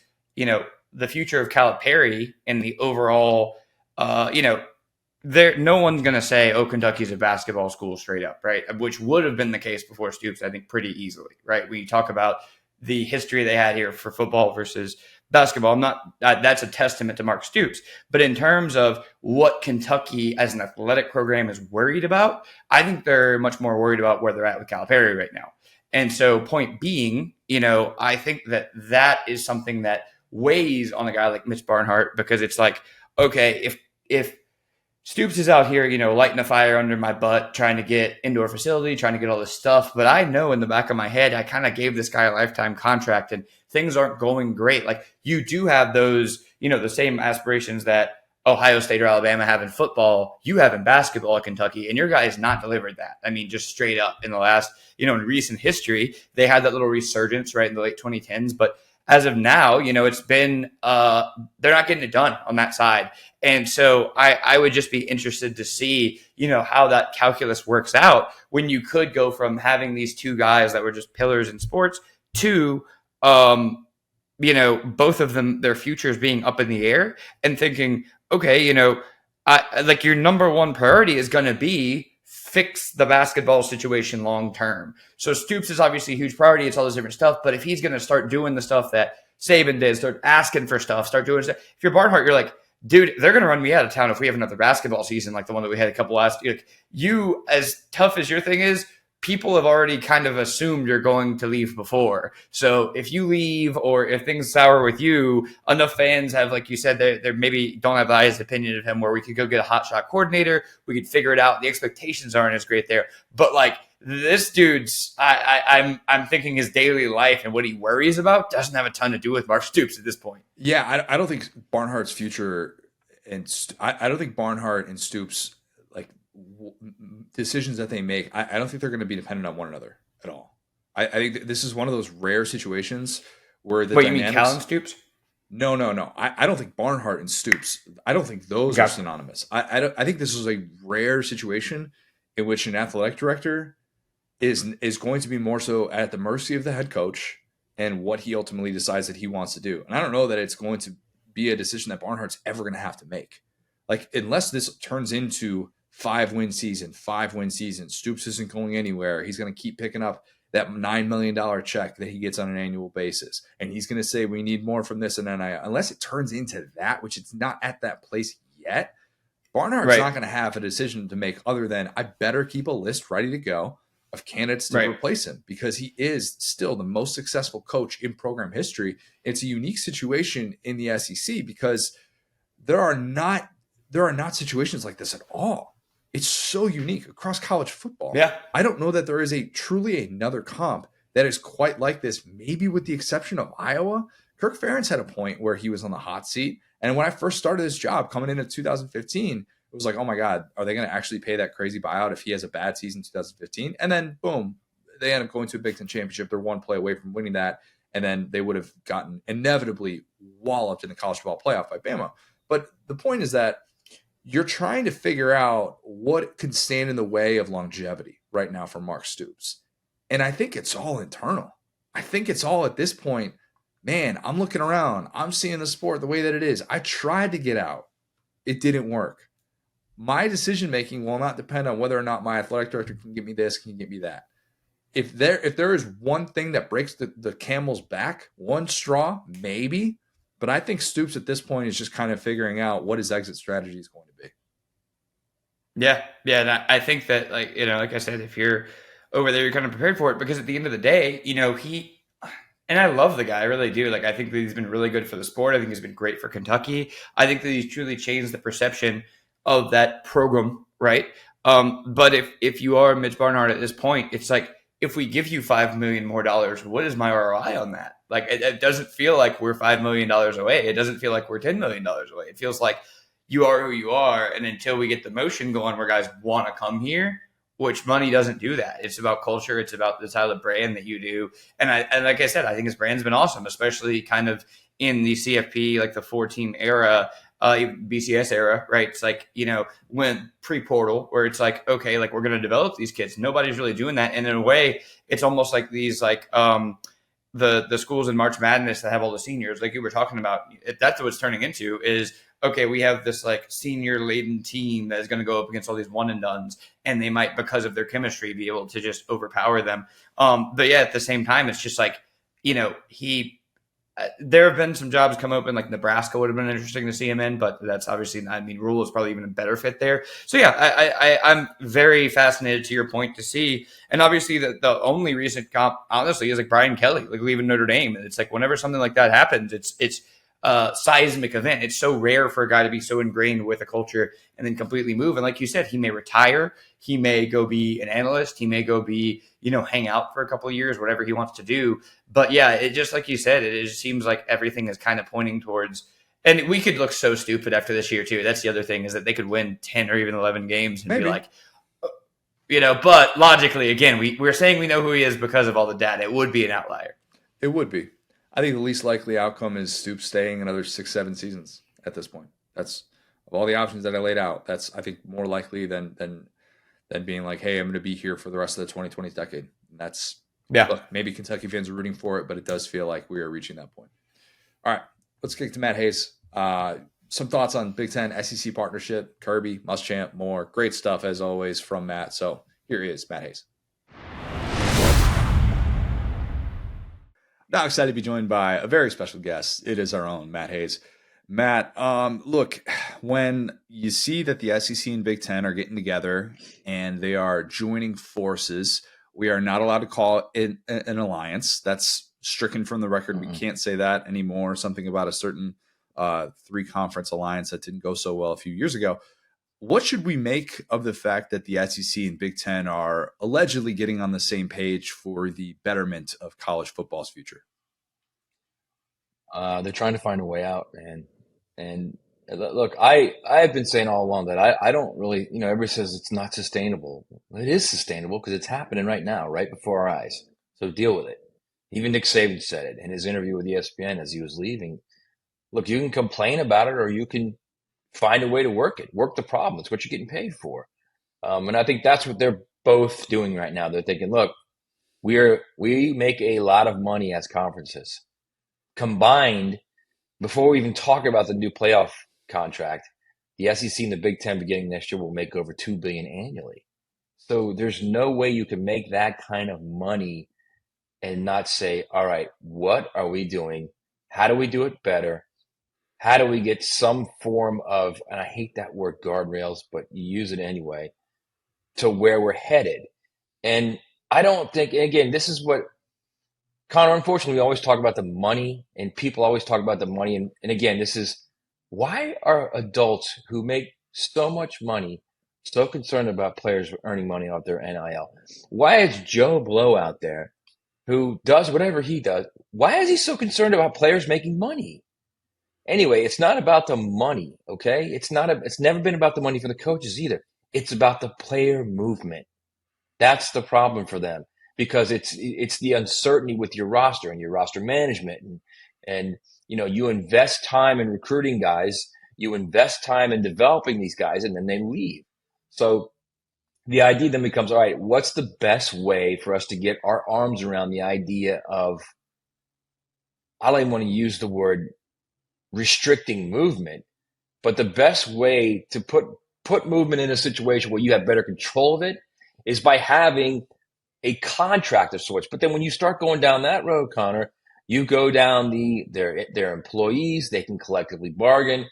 the future of Calipari and the overall, no one's going to say, oh, Kentucky's a basketball school straight up, right? Which would have been the case before Stoops, I think, pretty easily, right? When you talk about the history they had here for football versus basketball, that's a testament to Mark Stoops. But in terms of what Kentucky as an athletic program is worried about, I think they're much more worried about where they're at with Calipari right now. And so point being, I think that is something that weighs on a guy like Mitch Barnhart, because it's like, okay, if Stoops is out here, lighting a fire under my butt, trying to get indoor facility, trying to get all this stuff. But I know in the back of my head, I kind of gave this guy a lifetime contract and things aren't going great. Like, you do have those, the same aspirations that Ohio State or Alabama have in football, you have in basketball at Kentucky, and your guy has not delivered that. I mean, just straight up in the last, in recent history, they had that little resurgence right in the late 2010s. But as of now, it's been, they're not getting it done on that side. And so I would just be interested to see, how that calculus works out when you could go from having these two guys that were just pillars in sports to, both of them, their futures being up in the air, and thinking, okay, like your number one priority is going to be fix the basketball situation long term. So Stoops is obviously a huge priority. It's all this different stuff. But if he's going to start doing the stuff that Saban did, start asking for stuff, start doing stuff. If you're Barnhart, you're like, dude, they're going to run me out of town if we have another basketball season like the one that we had a couple last year. You, as tough as your thing is, people have already kind of assumed you're going to leave before. So if you leave, or if things sour with you, enough fans have, like you said, they maybe don't have the highest opinion of him, where we could go get a hotshot coordinator. We could figure it out. The expectations aren't as great there. But like this dude's, I'm thinking his daily life and what he worries about doesn't have a ton to do with Mark Stoops at this point. Yeah, I don't think Barnhart's future and I don't think Barnhart and Stoops like decisions that they make. I don't think they're going to be dependent on one another at all. I think this is one of those rare situations where the What, you mean Callan dynamics. Stoops? No, no, no. I don't think Barnhart and Stoops. I don't think those are Gotcha. synonymous. I think this is a rare situation in which an athletic director is going to be more so at the mercy of the head coach and what he ultimately decides that he wants to do. And I don't know that it's going to be a decision that Barnhart's ever going to have to make. Like unless this turns into 5-win season, 5-win season, Stoops isn't going anywhere. He's going to keep picking up that $9 million check that he gets on an annual basis, and he's going to say we need more from this and then unless it turns into that, which it's not at that place yet. Barnhart's Right. not going to have a decision to make other than I better keep a list ready to go of candidates to Right. replace him because he is still the most successful coach in program history. It's a unique situation in the SEC because there are not situations like this at all. It's so unique across college football. Yeah. I don't know that there is a truly another comp that is quite like this, maybe with the exception of Iowa. Kirk Ferentz had a point where he was on the hot seat. And when I first started this job coming into 2015, it was like, oh my God, are they going to actually pay that crazy buyout if he has a bad season in 2015? And then boom, they end up going to a Big Ten championship. They're one play away from winning that. And then they would have gotten inevitably walloped in the college football playoff by Bama. But the point is that you're trying to figure out what can stand in the way of longevity right now for Mark Stoops. And I think it's all internal. I think it's all at this point, man, I'm looking around. I'm seeing the sport the way that it is. I tried to get out. It didn't work. My decision making will not depend on whether or not my athletic director can give me this, can give me that. If there is one thing that breaks the camel's back, one straw, maybe. But I think Stoops at this point is just kind of figuring out what his exit strategy is going to be. Yeah. Yeah. And I think that, like, like I said, if you're over there, you're kind of prepared for it because at the end of the day, and I love the guy, I really do. Like, I think that he's been really good for the sport. I think he's been great for Kentucky. I think that he's truly changed the perception of that program, right? But if you are Mitch Barnhart at this point, it's like, if we give you $5 million more, what is my ROI on that? Like, it doesn't feel like we're $5 million away. It doesn't feel like we're $10 million away. It feels like you are who you are, and until we get the motion going where guys want to come here, which money doesn't do that. It's about culture. It's about the type of brand that you do. And like I said, I think his brand's been awesome, especially kind of in the CFP, like the 4-team era, BCS era, right? It's like, when pre-portal where it's like, okay, like we're going to develop these kids. Nobody's really doing that. And in a way, it's almost like these, like, the schools in March Madness that have all the seniors, like you were talking about. That's what it's turning into is, okay, we have this like senior laden team that is going to go up against all these one and dones, and they might, because of their chemistry, be able to just overpower them. But yeah, at the same time, it's just like, there have been some jobs come open, like Nebraska would have been interesting to see him in, but that's obviously not. I mean, Rule is probably even a better fit there. So yeah, I'm very fascinated, to your point, to see. And obviously, the only recent comp, honestly, is like Brian Kelly, like leaving Notre Dame. And it's like whenever something like that happens, it's a seismic event. It's so rare for a guy to be so ingrained with a culture and then completely move. And like you said, he may retire, he may go be an analyst, he may go be, hang out for a couple of years, whatever he wants to do. But yeah, it just, like you said, it just seems like everything is kind of pointing towards, and we could look so stupid after this year too. That's the other thing, is that they could win 10 or even 11 games and Maybe. be like, but logically, again, we're saying we know who he is because of all the data. It would be an outlier. It would be. I think the least likely outcome is Stoops staying another 6-7 seasons at this point. That's, of all the options that I laid out, that's, I think, more likely than being like, hey, I'm going to be here for the rest of the 2020s decade. And that's, Yeah. look, maybe Kentucky fans are rooting for it, but it does feel like we are reaching that point. All right, let's kick to Matt Hayes. Some thoughts on Big Ten SEC partnership, Kirby, Muschamp, more. Great stuff, as always, from Matt. So here he is, Matt Hayes. Now excited to be joined by a very special guest. It is our own Matt Hayes. Matt, look, when you see that the SEC and Big Ten are getting together and they are joining forces, we are not allowed to call it an alliance. That's stricken from the record. We can't say that anymore. Something about a certain 3-conference alliance that didn't go so well a few years ago. What should we make of the fact that the SEC and Big Ten are allegedly getting on the same page for the betterment of college football's future? They're trying to find a way out, man. And Look, I've been saying all along that I don't really, everybody says it's not sustainable. It is sustainable because it's happening right now, right before our eyes. So deal with it. Even Nick Saban said it in his interview with ESPN as he was leaving. Look, you can complain about it or you can find a way to work it. Work the problem. It's what you're getting paid for. And I think that's what they're both doing right now. They're thinking, look, we make a lot of money as conferences. Combined, before we even talk about the new playoff contract, the SEC and the Big Ten beginning next year will make over $2 billion annually. So there's no way you can make that kind of money and not say, all right, what are we doing? How do we do it better? How do we get some form of, and I hate that word guardrails, but you use it anyway, to where we're headed? And I don't think, and again, this is what, Connor, unfortunately, we always talk about the money and people always talk about the money. And again, this is why are adults who make so much money so concerned about players earning money off their NIL? Why is Joe Blow out there who does whatever he does? Why is he so concerned about players making money? Anyway, it's not about the money, okay? It's never been about the money for the coaches either. It's about the player movement. That's the problem for them because it's the uncertainty with your roster and your roster management and you invest time in recruiting guys, you invest time in developing these guys, and then they leave. So the idea then becomes, all right, what's the best way for us to get our arms around the idea of, I don't even want to use the word restricting movement, but the best way to put movement in a situation where you have better control of it is by having a contract of sorts. But then when you start going down that road, Connor, you go down their employees, they can collectively bargain.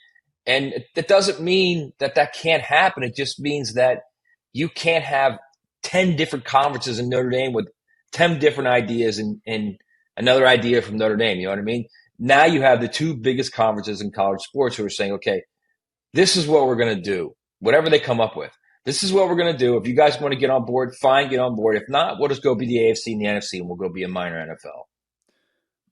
And that doesn't mean that can't happen. It just means that you can't have 10 different conferences in Notre Dame with 10 different ideas and another idea from Notre Dame. You know what I mean? Now you have the two biggest conferences in college sports who are saying, okay, this is what we're going to do, whatever they come up with. This is what we're going to do. If you guys want to get on board, fine, get on board. If not, we'll just go be the AFC and the NFC, and we'll go be a minor NFL.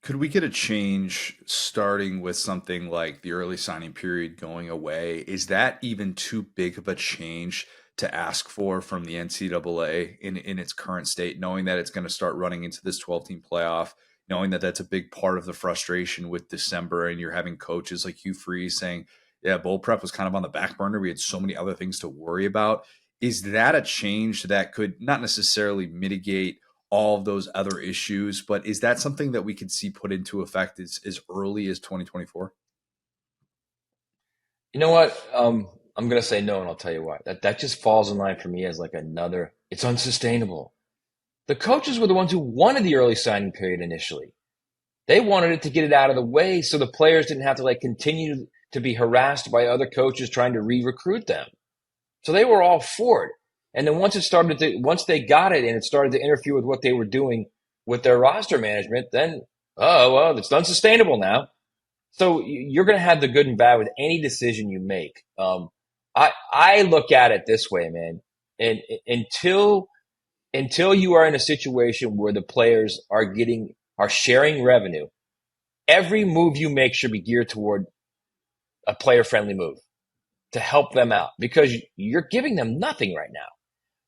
Could we get a change starting with something like the early signing period going away? Is that even too big of a change to ask for from the NCAA in its current state, knowing that it's going to start running into this 12-team playoff, knowing that that's a big part of the frustration with December, and you're having coaches like Hugh Freeze saying, yeah, bowl prep was kind of on the back burner. We had so many other things to worry about. Is that a change that could not necessarily mitigate all of those other issues, but is that something that we could see put into effect as early as 2024? You know what? I'm going to say no, and I'll tell you why. That just falls in line for me as like another, it's unsustainable. The coaches were the ones who wanted the early signing period initially. They wanted it to get it out of the way so the players didn't have to like continue to be harassed by other coaches trying to re-recruit them. So they were all for it. And then once they got it and it started to interfere with what they were doing with their roster management, then, oh, well, it's unsustainable now. So you're going to have the good and bad with any decision you make. I look at it this way, man. And until you are in a situation where the players are sharing revenue, every move you make should be geared toward a player friendly move to help them out because you're giving them nothing right now.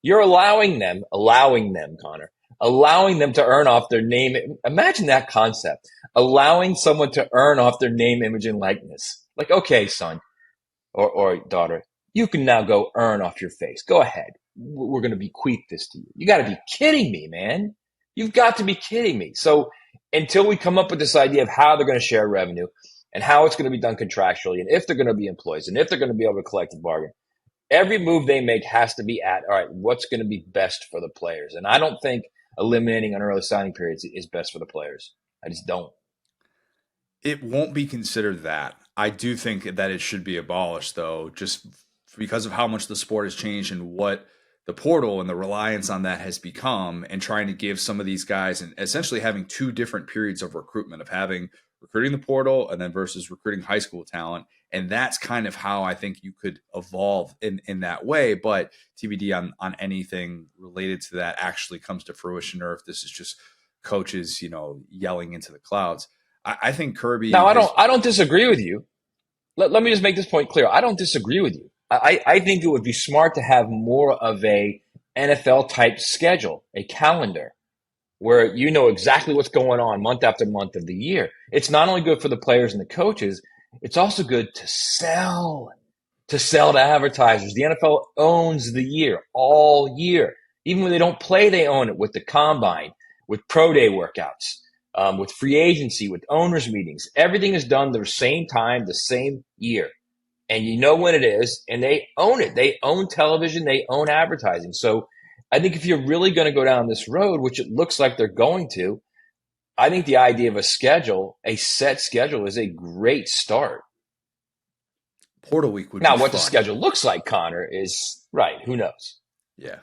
You're allowing them, Connor, allowing them to earn off their name. Imagine that concept, allowing someone to earn off their name, image, and likeness. Like, okay, son or daughter, you can now go earn off your face. Go ahead. We're going to bequeath this to you. You got to be kidding me, man. You've got to be kidding me. So until we come up with this idea of how they're going to share revenue and how it's going to be done contractually and if they're going to be employees and if they're going to be able to collect a bargain, every move they make has to be at, all right, what's going to be best for the players? And I don't think eliminating an early signing period is best for the players. I just don't. It won't be considered that. I do think that it should be abolished, though, just because of how much the sport has changed and what the portal and the reliance on that has become, and trying to give some of these guys and essentially having two different periods of recruitment of having recruiting the portal and then versus recruiting high school talent. And that's kind of how I think you could evolve in that way. But TBD on anything related to that actually comes to fruition, or if this is just coaches, yelling into the clouds. I think Kirby Now, has. I don't disagree with you. let me just make this point clear. I don't disagree with you. I think it would be smart to have more of a NFL type schedule, a calendar where you know exactly what's going on month after month of the year. It's not only good for the players and the coaches, it's also good to sell to advertisers. The NFL owns the year, all year. Even when they don't play, they own it with the combine, with pro day workouts, with free agency, with owners' meetings. Everything is done the same time, the same year. And you know when it is, and they own it. They own television, they own advertising. So I think if you're really going to go down this road, which it looks like they're going to, I think the idea of a schedule, a set schedule, is a great start. Portal week would Now, be what the fun. schedule looks like, Connor, is right. Who knows? Yeah.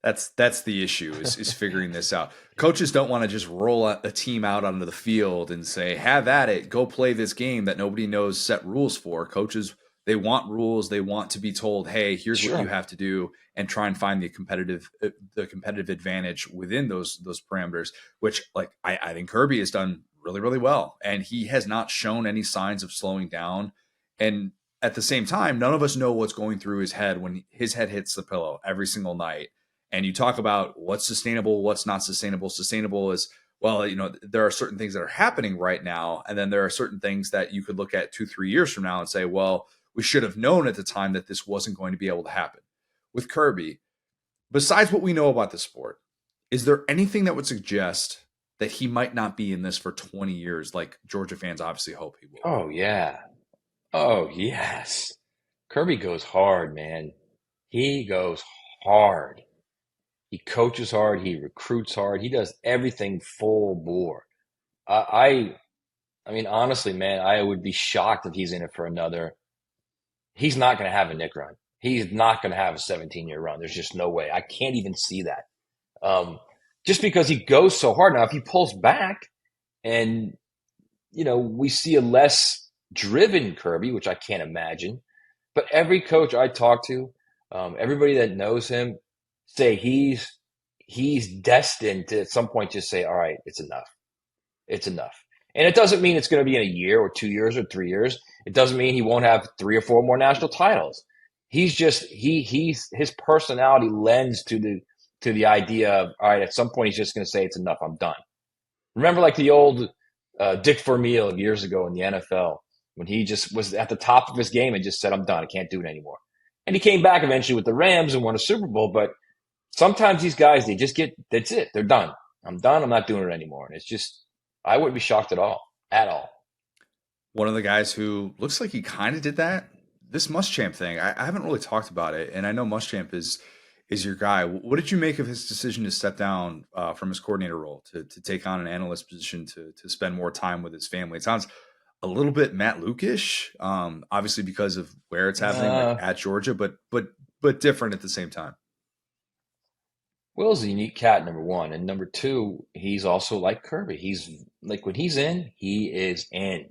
That's the issue is figuring this out. Coaches don't want to just roll a team out onto the field and say, have at it, go play this game that nobody knows set rules for. Coaches, they want rules. They want to be told, hey, here's what you Sure. have to do, and try and find the competitive advantage within those parameters, which like I think Kirby has done really, really well. And he has not shown any signs of slowing down. And at the same time, none of us know what's going through his head when his head hits the pillow every single night. And you talk about what's sustainable, what's not sustainable. Sustainable is, well, there are certain things that are happening right now. And then there are certain things that you could look at 2-3 years from now and say, well, we should have known at the time that this wasn't going to be able to happen. With Kirby, besides what we know about the sport, is there anything that would suggest that he might not be in this for 20 years, like Georgia fans obviously hope he will? Oh, yeah. Oh, yes. Kirby goes hard, man. He goes hard. He coaches hard. He recruits hard. He does everything full bore. I mean, honestly, man, I would be shocked if he's in it for another. He's not going to have a Nick run. He's not going to have a 17-year run. There's just no way. I can't even see that. Just because he goes so hard. Now, if he pulls back and, we see a less driven Kirby, which I can't imagine, but every coach I talk to, everybody that knows him, say he's destined to at some point just say, all right, it's enough. It's enough. And it doesn't mean it's going to be in a year or 2 years or 3 years. It doesn't mean he won't have 3 or 4 more national titles. He's just his personality lends to the idea of, all right, at some point he's just going to say it's enough. I'm done. Remember like the old Dick Vermeil of years ago in the NFL when he just was at the top of his game and just said, I'm done. I can't do it anymore. And he came back eventually with the Rams and won a Super Bowl. But sometimes these guys, they just that's it. They're done. I'm done. I'm not doing it anymore. And it's just, I wouldn't be shocked at all. At all. One of the guys who looks like he kind of did that, this Muschamp thing. I haven't really talked about it, and I know Muschamp is your guy. What did you make of his decision to step down from his coordinator role to take on an analyst position to spend more time with his family? It sounds a little bit Matt Luke-ish, obviously because of where it's happening, like at Georgia, but different at the same time. Will's a unique cat, number one. And number two, he's also like Kirby. He's like when he's in, he is in.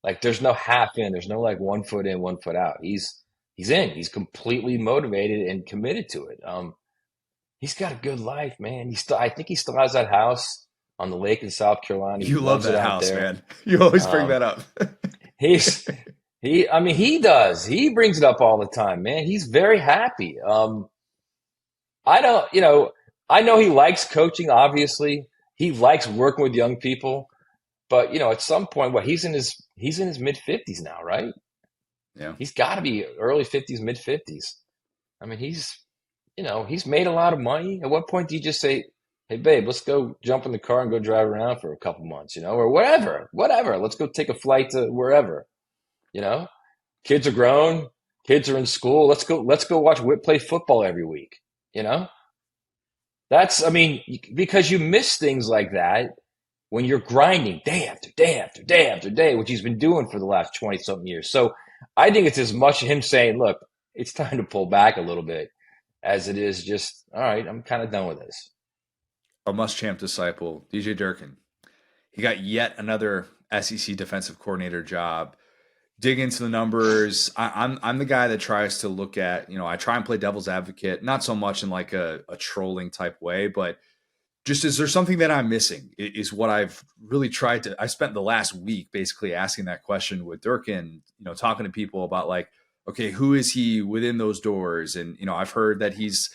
Like there's no half in. There's no like 1 foot in, 1 foot out. He's in. He's completely motivated and committed to it. He's got a good life, man. I think he still has that house on the lake in South Carolina. You love that house, man. You always bring that up. I mean, he does. He brings it up all the time, man. He's very happy. I know he likes coaching, obviously. He likes working with young people. But, at some point, he's in his mid-50s now, right? Yeah. He's got to be early 50s, mid-50s. I mean, he's made a lot of money. At what point do you just say, hey, babe, let's go jump in the car and go drive around for a couple months, or whatever. Let's go take a flight to wherever, Kids are grown. Kids are in school. Let's go watch Whit play football every week, because you miss things like that when you're grinding day after day after day after day, which he's been doing for the last 20-something years. So I think it's as much him saying, look, it's time to pull back a little bit as it is just, all right, I'm kind of done with this. A Muschamp disciple, DJ Durkin. He got yet another SEC defensive coordinator job. Dig into the numbers. I'm the guy that tries to look at, I try and play devil's advocate, not so much in like a trolling type way, but just is there something that I'm missing is what I've really tried to. I spent the last week basically asking that question with Durkin, talking to people about like, okay, who is he within those doors? And, I've heard that he's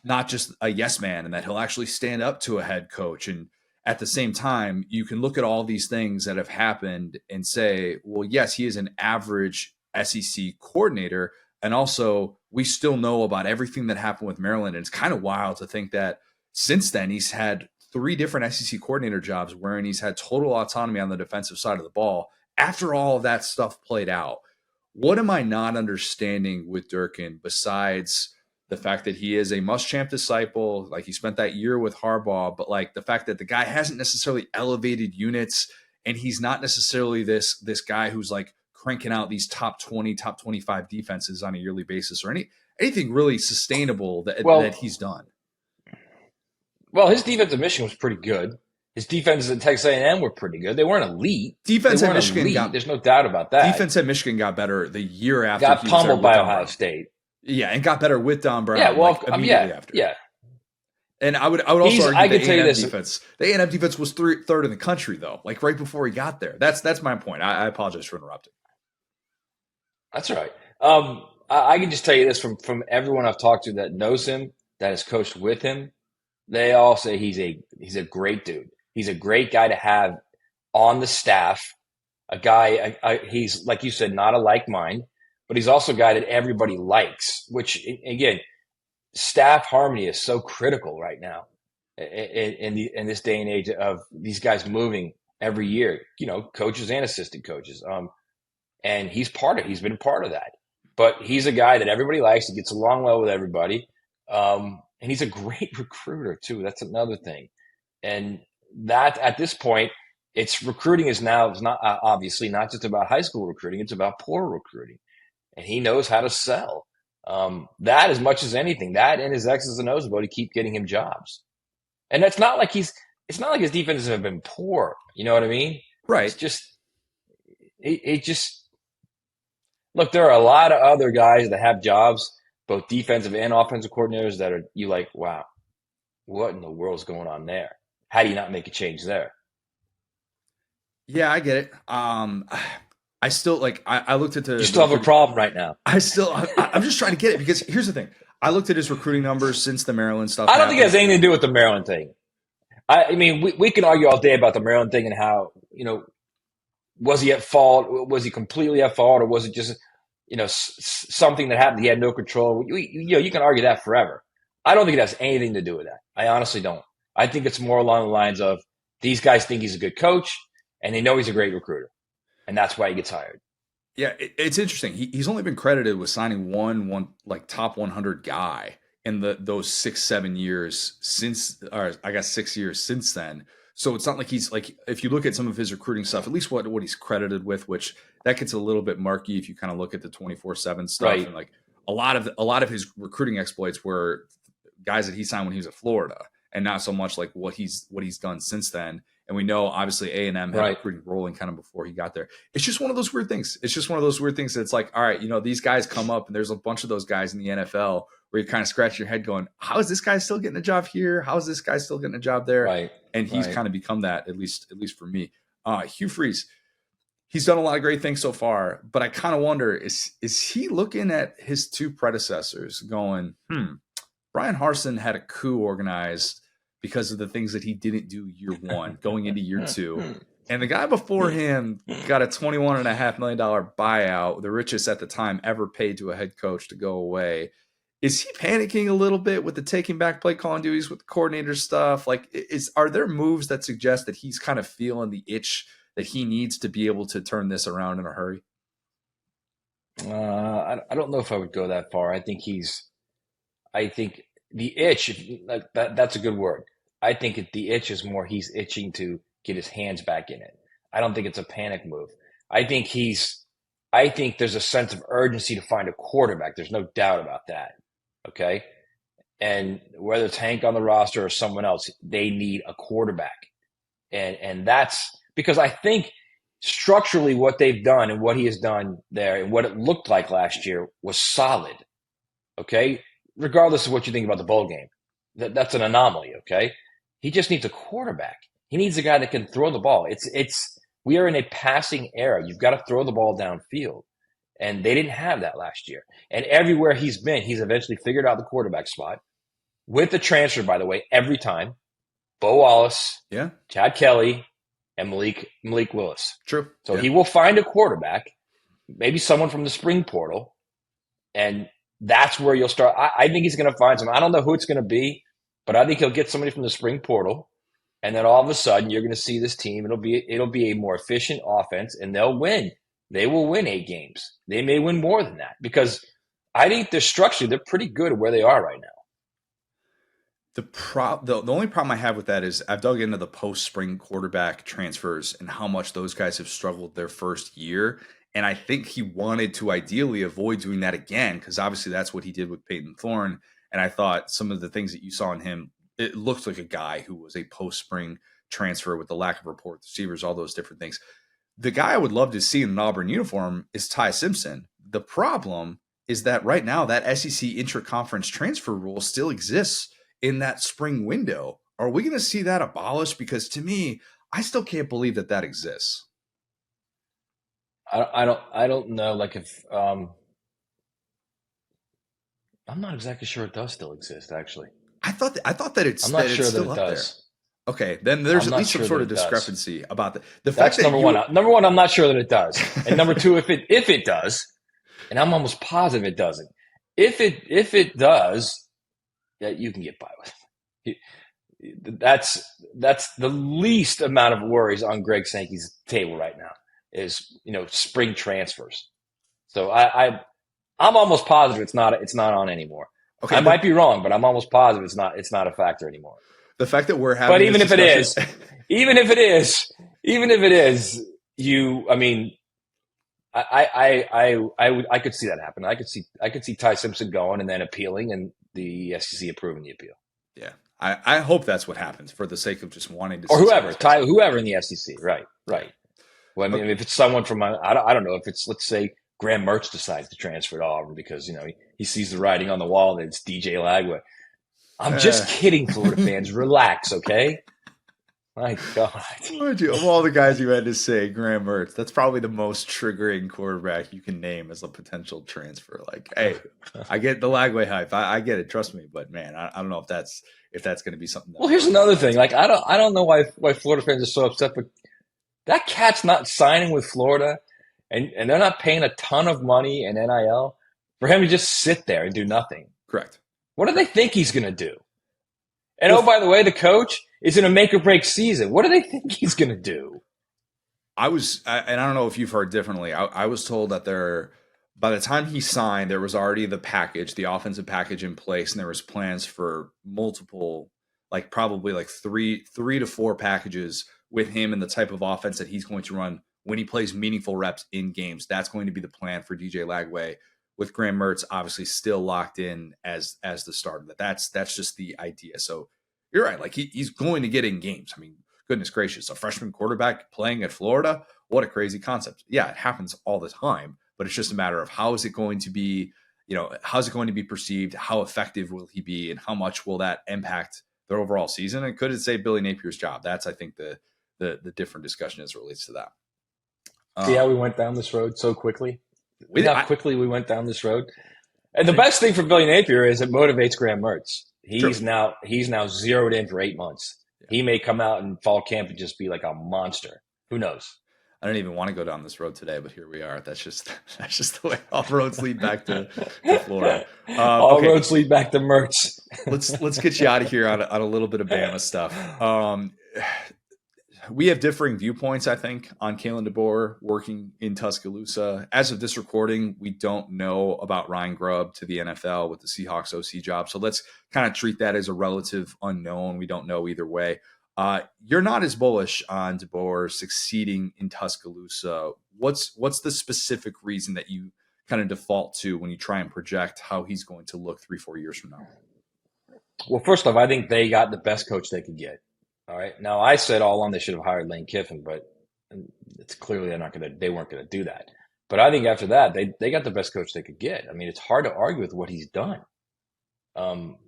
not just a yes man and that he'll actually stand up to a head coach. And at the same time, you can look at all these things that have happened and say, well, yes, he is an average SEC coordinator. And also we still know about everything that happened with Maryland. And it's kind of wild to think that since then, he's had 3 different SEC coordinator jobs wherein he's had total autonomy on the defensive side of the ball after all of that stuff played out. What am I not understanding with Durkin besides the fact that he is a Muschamp disciple? Like, he spent that year with Harbaugh, but like the fact that the guy hasn't necessarily elevated units and he's not necessarily this guy who's like cranking out these top 20, top 25 defenses on a yearly basis or anything really sustainable that he's done. Well, his defense at Michigan was pretty good. His defenses at Texas A&M were pretty good. They weren't elite. Defense at Michigan there's no doubt about that. Defense at Michigan got better the year after. Got pummeled by Ohio State. Yeah, and got better with Don Brown. Yeah, well, immediately after. Yeah. And I would also argue the A&M defense. The A&M defense was third in the country though, like right before he got there. That's my point. I apologize for interrupting. That's all right. I can just tell you this from everyone I've talked to that knows him, that has coached with him. They all say he's a great dude. He's a great guy to have on the staff. A guy, he's, like you said, not a like mind, but he's also a guy that everybody likes, which, again, staff harmony is so critical right now in this day and age of these guys moving every year, coaches and assistant coaches. And he's been part of that. But he's a guy that everybody likes. He gets along well with everybody. And he's a great recruiter too. That's another thing. And that at this point, recruiting is not obviously not just about high school recruiting. It's about poor recruiting, and he knows how to sell. That as much as anything, that and his X's and O's to keep getting him jobs. And it's not like his defenses have been poor. You know what I mean? Right. It's just, look, there are a lot of other guys that have jobs, both defensive and offensive coordinators, that are you like, wow, what in the world's going on there? How do you not make a change there? Yeah, I get it. I still I looked at you still have a problem right now. I'm just trying to get it because here's the thing. I looked at his recruiting numbers since the Maryland stuff. I don't think it has anything to do with the Maryland thing. I mean, we can argue all day about the Maryland thing and how, was he at fault? Was he completely at fault, or was it just something that happened he had no control? You can argue that forever. I don't think it has anything to do with that. I honestly don't. I think it's more along the lines of these guys think he's a good coach and they know he's a great recruiter, and that's why he gets hired. Yeah, it's interesting. He's only been credited with signing one like top 100 guy in those 6-7 years since, or I guess 6 years since then. So it's not like he's like, if you look at some of his recruiting stuff, at least what he's credited with, which that gets a little bit murky if you kind of look at the 24/7 stuff. Right. And like a lot of his recruiting exploits were guys that he signed when he was at Florida, and not so much like what he's done since then. And we know obviously A&M had a recruiting rolling kind of before he got there. It's just one of those weird things. That it's like, all right, these guys come up and there's a bunch of those guys in the NFL where you kind of scratch your head going, how is this guy still getting a job here? How is this guy still getting a job there? Right. And he's kind of become that, at least for me. Hugh Freeze, he's done a lot of great things so far, but I kind of wonder, is he looking at his 2 predecessors going, Brian Harsin had a coup organized because of the things that he didn't do year 1 going into year 2. And the guy before him got a $21.5 million buyout, the richest at the time ever paid to a head coach to go away. Is he panicking a little bit with the taking back play calling duties with the coordinator stuff? Like, are there moves that suggest that he's kind of feeling the itch that he needs to be able to turn this around in a hurry? I don't know if I would go that far. I think the itch, that's a good word. I think the itch is more he's itching to get his hands back in it. I don't think it's a panic move. I think there's a sense of urgency to find a quarterback. There's no doubt about that. Okay. And whether it's Hank on the roster or someone else, they need a quarterback. And that's because I think structurally what they've done and what he has done there and what it looked like last year was solid. Okay. Regardless of what you think about the bowl game, that's an anomaly. Okay. He just needs a quarterback. He needs a guy that can throw the ball. We are in a passing era. You've got to throw the ball downfield. And they didn't have that last year. And everywhere he's been, he's eventually figured out the quarterback spot with the transfer, by the way, every time. Bo Wallace, Yeah. Chad Kelly, and Malik Willis. True. So he will find a quarterback, maybe someone from the spring portal, and that's where you'll start. I think he's going to find some. I don't know who it's going to be, but I think he'll get somebody from the spring portal, and then all of a sudden you're going to see this team. It'll be a more efficient offense, and they'll win. They will win 8 games. They may win more than that because I think they're structured. They're pretty good where they are right now. The only problem I have with that is I've dug into the post-spring quarterback transfers and how much those guys have struggled their first year. And I think he wanted to ideally avoid doing that again because obviously that's what he did with Peyton Thorne. And I thought some of the things that you saw in him, it looked like a guy who was a post-spring transfer with the lack of rapport with receivers, all those different things. The guy I would love to see in an Auburn uniform is Ty Simpson. The problem is that right now that SEC intra-conference transfer rule still exists in that spring window. Are we going to see that abolished? Because to me, I still can't believe that exists. I don't know. Like if I'm not exactly sure it does still exist. Actually, I thought that it's. I'm not sure still that it up does. There. Okay, then there's I'm at not least some sure sort that of it does. discrepancy about that. The That's fact that number one. Number one, I'm not sure that it does. And number two, if it does, and I'm almost positive it doesn't. If it does, yeah, you can get by with it. That's the least amount of worries on Greg Sankey's table right now is spring transfers. So I'm almost positive it's not on anymore. Okay, I might be wrong, but I'm almost positive it's not a factor anymore. The fact that we're having, but even if it is, I could see that happen. I could see Ty Simpson going and then appealing and the SEC approving the appeal. Yeah. I hope that's what happens for the sake of just wanting to or whoever in the SEC. Right. Well, I mean, if it's someone from, I don't know if it's, let's say Graham Mertz decides to transfer to Auburn because, he sees the writing on the wall that it's DJ Lagway. I'm just kidding, Florida fans. Relax, okay? My God. Of all the guys you had to say, Graham Mertz, that's probably the most triggering quarterback you can name as a potential transfer. Like, hey, I get the Lagway hype. I get it. Trust me. But, man, I don't know if that's going to be something. Well, here's another thing. Like, I don't know why Florida fans are so upset, but that cat's not signing with Florida, and they're not paying a ton of money in NIL for him to just sit there and do nothing. Correct. What do they think he's going to do? And by the way, the coach is in a make or break season. What do they think he's going to do? And I don't know if you've heard differently. I was told that by the time he signed, there was already the offensive package in place, and there was plans for multiple, like probably like three to four packages with him and the type of offense that he's going to run when he plays meaningful reps in games. That's going to be the plan for DJ Lagway, with Graham Mertz obviously still locked in as the starter. That's just the idea. So you're right. Like he's going to get in games. I mean, goodness gracious, a freshman quarterback playing at Florida. What a crazy concept. Yeah, it happens all the time, but it's just a matter of how is it going to be, how's it going to be perceived? How effective will he be? And how much will that impact their overall season? And could it save Billy Napier's job? That's, I think, the different discussion as it relates to that. See how we went down this road so quickly? How quickly we went down this road. And the best thing for Billy Napier is it motivates Graham Mertz. He's now zeroed in for 8 months. Yeah. He may come out in fall camp and just be like a monster. Who knows? I don't even want to go down this road today, but here we are. That's just the way all roads lead back to Florida. All roads lead back to Mertz. let's get you out of here on a little bit of Bama stuff. We have differing viewpoints, I think, on Kalen DeBoer working in Tuscaloosa. As of this recording, we don't know about Ryan Grubb to the NFL with the Seahawks OC job. So let's kind of treat that as a relative unknown. We don't know either way. You're not as bullish on DeBoer succeeding in Tuscaloosa. What's the specific reason that you kind of default to when you try and project how he's going to look 3-4 years from now? Well, first off, I think they got the best coach they could get. All right. Now, I said all along they should have hired Lane Kiffin, but it's clearly they weren't going to do that. But I think after that, they got the best coach they could get. I mean, it's hard to argue with what he's done.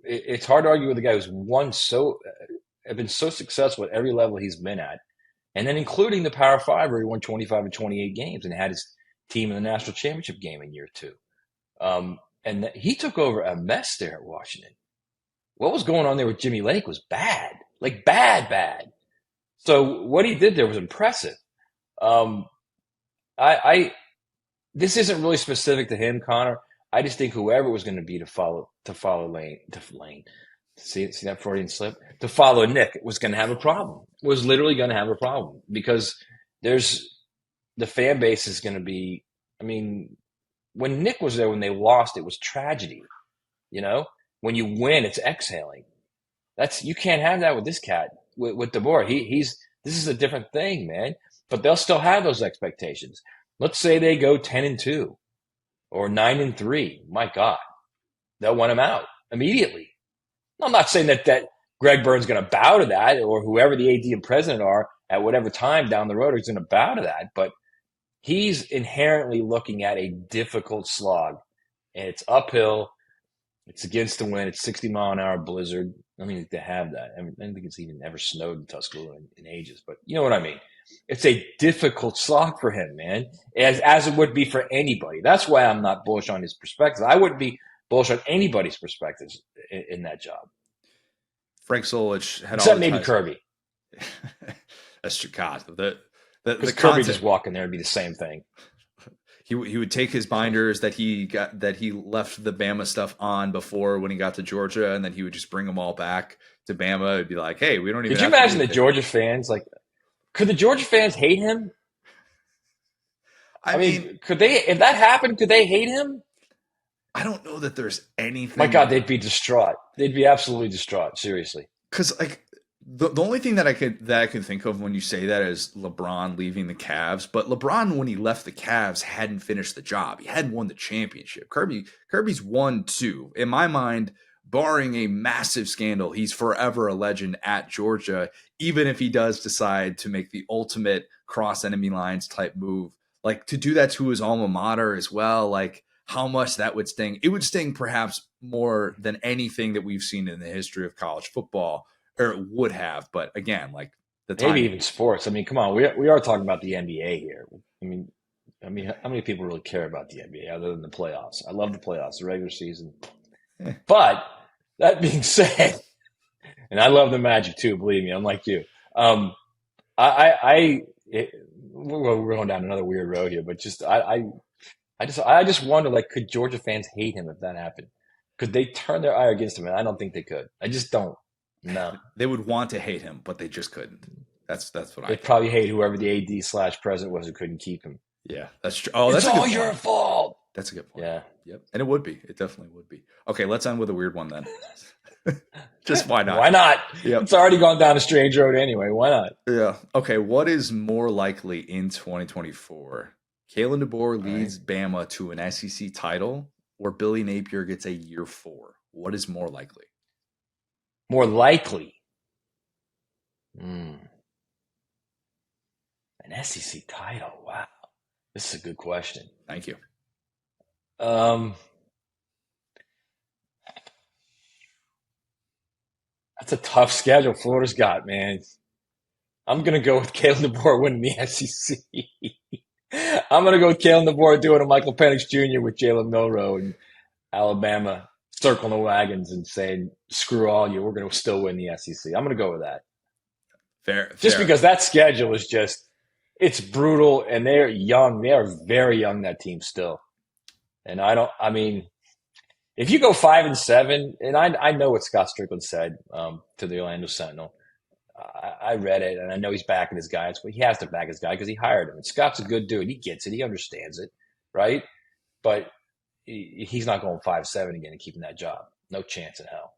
It's hard to argue with a guy who's won so have been so successful at every level he's been at, and then including the Power Five where he won 25 and 28 games and had his team in the national championship game in year 2. And he took over a mess there at Washington. What was going on there with Jimmy Lake was bad, like bad. So what he did there was impressive. This isn't really specific to him, Connor. I just think whoever it was going to be to follow Lane. See that Freudian slip? To follow Nick was going to have a problem. Was literally going to have a problem because the fan base is going to be. I mean, when Nick was there, when they lost, it was tragedy. You know, when you win, it's exhaling. You can't have that with this cat with DeBoer. This is a different thing, man. But they'll still have those expectations. Let's say they go 10-2 or 9-3. My God, they'll want him out immediately. I'm not saying that Greg Byrne's going to bow to that, or whoever the AD and president are at whatever time down the road is going to bow to that. But he's inherently looking at a difficult slog, and it's uphill. It's against the wind. It's 60-mile-an-hour blizzard. I don't think they have that. I don't think it's even ever snowed in Tuscaloosa in ages. But you know what I mean. It's a difficult slog for him, man, as it would be for anybody. That's why I'm not bullish on his perspective. I wouldn't be bullish on anybody's perspectives in that job. Frank Solich had except all maybe Kirby. That's true. God, the Kirby just walk in there and be the same thing. He would take his binders that he left the Bama stuff on before when he got to Georgia, and then he would just bring them all back to Bama. It'd be like, hey, we don't even. Could you imagine the Georgia fans like? Could the Georgia fans hate him? I mean, could they? If that happened, could they hate him? I don't know that there's anything. My God, they'd be distraught. They'd be absolutely distraught. Seriously. Because like the only thing that I could think of when you say that is LeBron leaving the Cavs. But LeBron, when he left the Cavs, hadn't finished the job. He hadn't won the championship. Kirby's won 2. In my mind, barring a massive scandal, he's forever a legend at Georgia, even if he does decide to make the ultimate cross enemy lines type move. Like to do that to his alma mater as well, like how much that would sting. It would sting perhaps more than anything that we've seen in the history of college football, or it would have. But again, like the time, maybe even sports. I mean, come on, we are talking about the NBA here. I mean, how many people really care about the NBA other than the playoffs? I love the playoffs, the regular season. But that being said, and I love the Magic too. Believe me, I'm like you. We're going down another weird road here, but I just wonder, like, could Georgia fans hate him if that happened? Could they turn their eye against him? And I don't think they could. I just don't. No, they would want to hate him, but they just couldn't. That's what they'd probably hate whoever the AD/president was who couldn't keep him. Yeah, that's true. Oh, that's all your fault. That's a good point. Yeah. Yep. And it would be. It definitely would be. Okay, let's end with a weird one then. Just why not? Why not? Yep. It's already gone down a strange road anyway. Why not? Yeah. Okay, what is more likely in 2024? Kalen DeBoer leads Bama to an SEC title, or Billy Napier gets a year 4? What is more likely? More likely? An SEC title. Wow. This is a good question. Thank you. That's a tough schedule Florida's got, man. I'm going to go with Kalen DeBoer winning the SEC. I'm going to go with Kalen DeBoer doing a Michael Penix Jr. with Jalen Milroe and Alabama circling the wagons and saying, screw all you, we're going to still win the SEC. I'm going to go with that. Fair. Because that schedule is just, it's brutal, and they're young. They are very young, that team still. And if you go 5-7, and I know what Scott Strickland said to the Orlando Sentinel. I read it, and I know he's backing his guys, but he has to back his guy because he hired him. And Scott's a good dude. He gets it. He understands it, right? But he's not going 5-7 again and keeping that job. No chance in hell.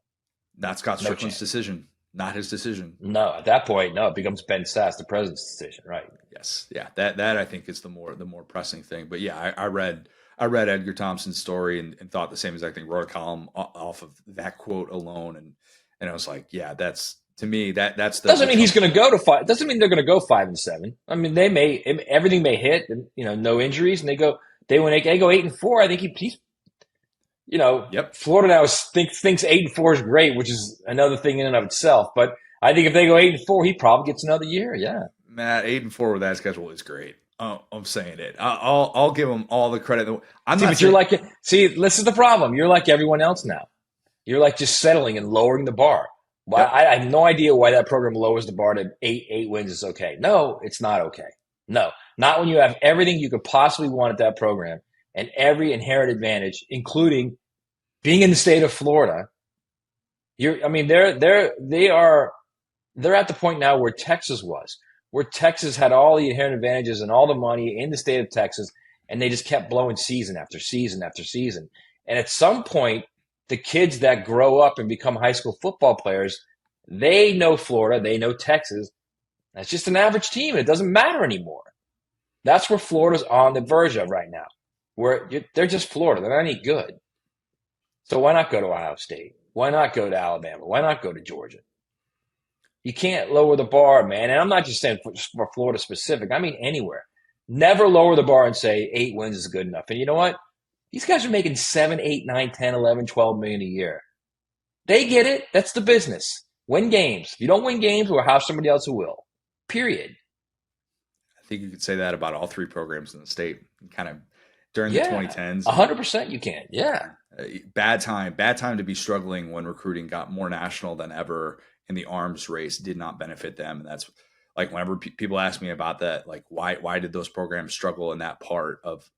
Not Scott Strickland's decision. Not his decision. No, at that point, no. It becomes Ben Sass, the president's decision, right? Yes, yeah. That I think is the more pressing thing. But yeah, I read Edgar Thompson's story and thought the same exact thing. Wrote a column off of that quote alone, and I was like, yeah, that's. To me, that's the doesn't mean he's going to go to 5. Doesn't mean they're going to go 5-7. I mean, they may everything may hit, and no injuries, and they go 8-4. I think he's Yep. Florida now thinks 8-4 is great, which is another thing in and of itself. But I think if they go 8-4, he probably gets another year. Yeah. Matt, 8-4 with that schedule is great. I'm saying it. I'll give them all the credit. I'm See, not but you're saying like, see, this is the problem. You're like everyone else now. You're like just settling and lowering the bar. Well, yep. I have no idea why that program lowers the bar to eight wins is okay. No, it's not okay. No, not when you have everything you could possibly want at that program and every inherent advantage, including being in the state of Florida. They're at the point now where Texas was, where Texas had all the inherent advantages and all the money in the state of Texas, and they just kept blowing season after season after season. And at some point, the kids that grow up and become high school football players, they know Florida, they know Texas. That's just an average team. It doesn't matter anymore. That's where Florida's on the verge of right now, where they're just Florida. They're not any good. So why not go to Ohio State? Why not go to Alabama? Why not go to Georgia? You can't lower the bar, man. And I'm not just saying for Florida specific. I mean anywhere. Never lower the bar and say 8 wins is good enough. And you know what? These guys are making 7, 8, 9, 10, 11, 12 million a year. They get it. That's the business. Win games. If you don't win games, we'll have somebody else who will. Period. I think you could say that about all three programs in the state. Kind of during the 2010s. 100% you can. Yeah. Bad time to be struggling when recruiting got more national than ever, and the arms race did not benefit them. And that's like whenever people ask me about that, like why did those programs struggle in that part of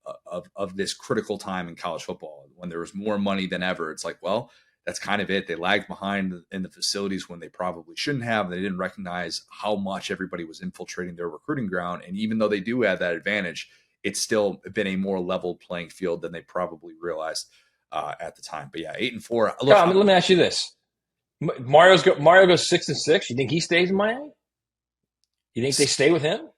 this critical time in college football when there was more money than ever? It's like, well, that's kind of it. They lagged behind in the facilities when they probably shouldn't have. They didn't recognize how much everybody was infiltrating their recruiting ground. And even though they do have that advantage, it's still been a more level playing field than they probably realized at the time. But yeah, 8-4. Look, Tom, let me ask you this: Mario goes 6-6. You think he stays in Miami? You think they stay with him?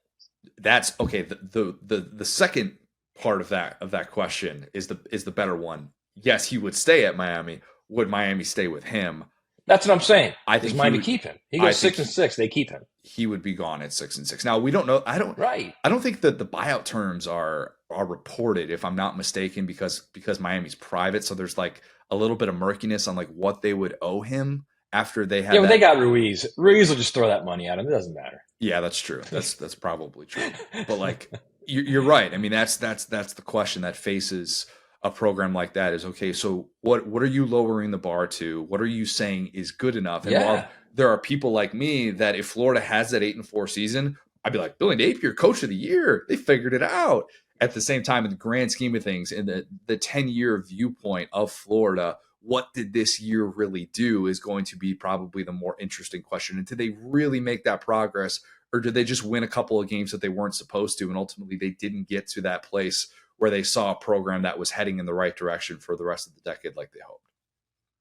That's okay. The second part of that question is the better one. Yes, he would stay at Miami. Would Miami stay with him? That's what I'm saying. I think Does Miami keep him? He goes 6-6. They keep him. He would be gone at 6-6. Now we don't know. I don't think that the buyout terms are reported, if I'm not mistaken, because Miami's private. So there's like a little bit of murkiness on like what they would owe him after they had. Yeah, but they got Ruiz. Ruiz will just throw that money at him. It doesn't matter. Yeah, that's true. That's probably true. But like you're right. I mean, that's the question that faces a program like that is, okay, so what are you lowering the bar to? What are you saying is good enough? And while there are people like me that if Florida has that 8-4 season, I'd be like, Billy Napier, coach of the year. They figured it out. At the same time, in the grand scheme of things, in the 10-year viewpoint of Florida, what did this year really do is going to be probably the more interesting question. And did they really make that progress, or did they just win a couple of games that they weren't supposed to? And ultimately they didn't get to that place where they saw a program that was heading in the right direction for the rest of the decade like they hoped.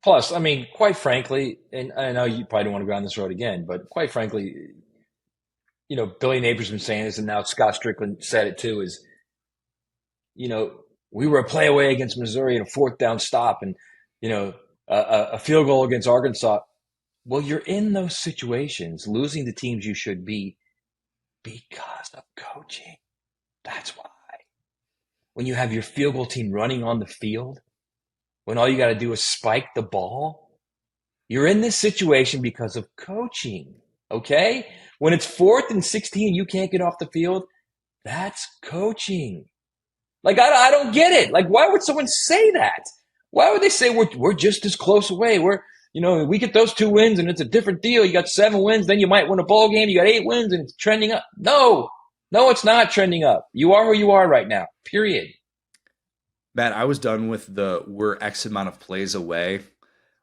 Plus, I mean, quite frankly, and I know you probably don't want to go down this road again, but quite frankly, you know, Billy Napier's been saying this, and now Scott Strickland said it too, is, you know, we were a play away against Missouri and a 4th down stop and, you know, a field goal against Arkansas. Well, you're in those situations, losing the teams you should beat because of coaching. That's why. When you have your field goal team running on the field, when all you got to do is spike the ball, you're in this situation because of coaching, okay? When it's 4th and 16, you can't get off the field, that's coaching. Like, I don't get it. Like, why would someone say that? Why would they say we're just as close away? We get those 2 wins and it's a different deal. You got 7 wins, then you might win a bowl game. You got 8 wins and it's trending up. No, it's not trending up. You are where you are right now, period. Matt, I was done with we're X amount of plays away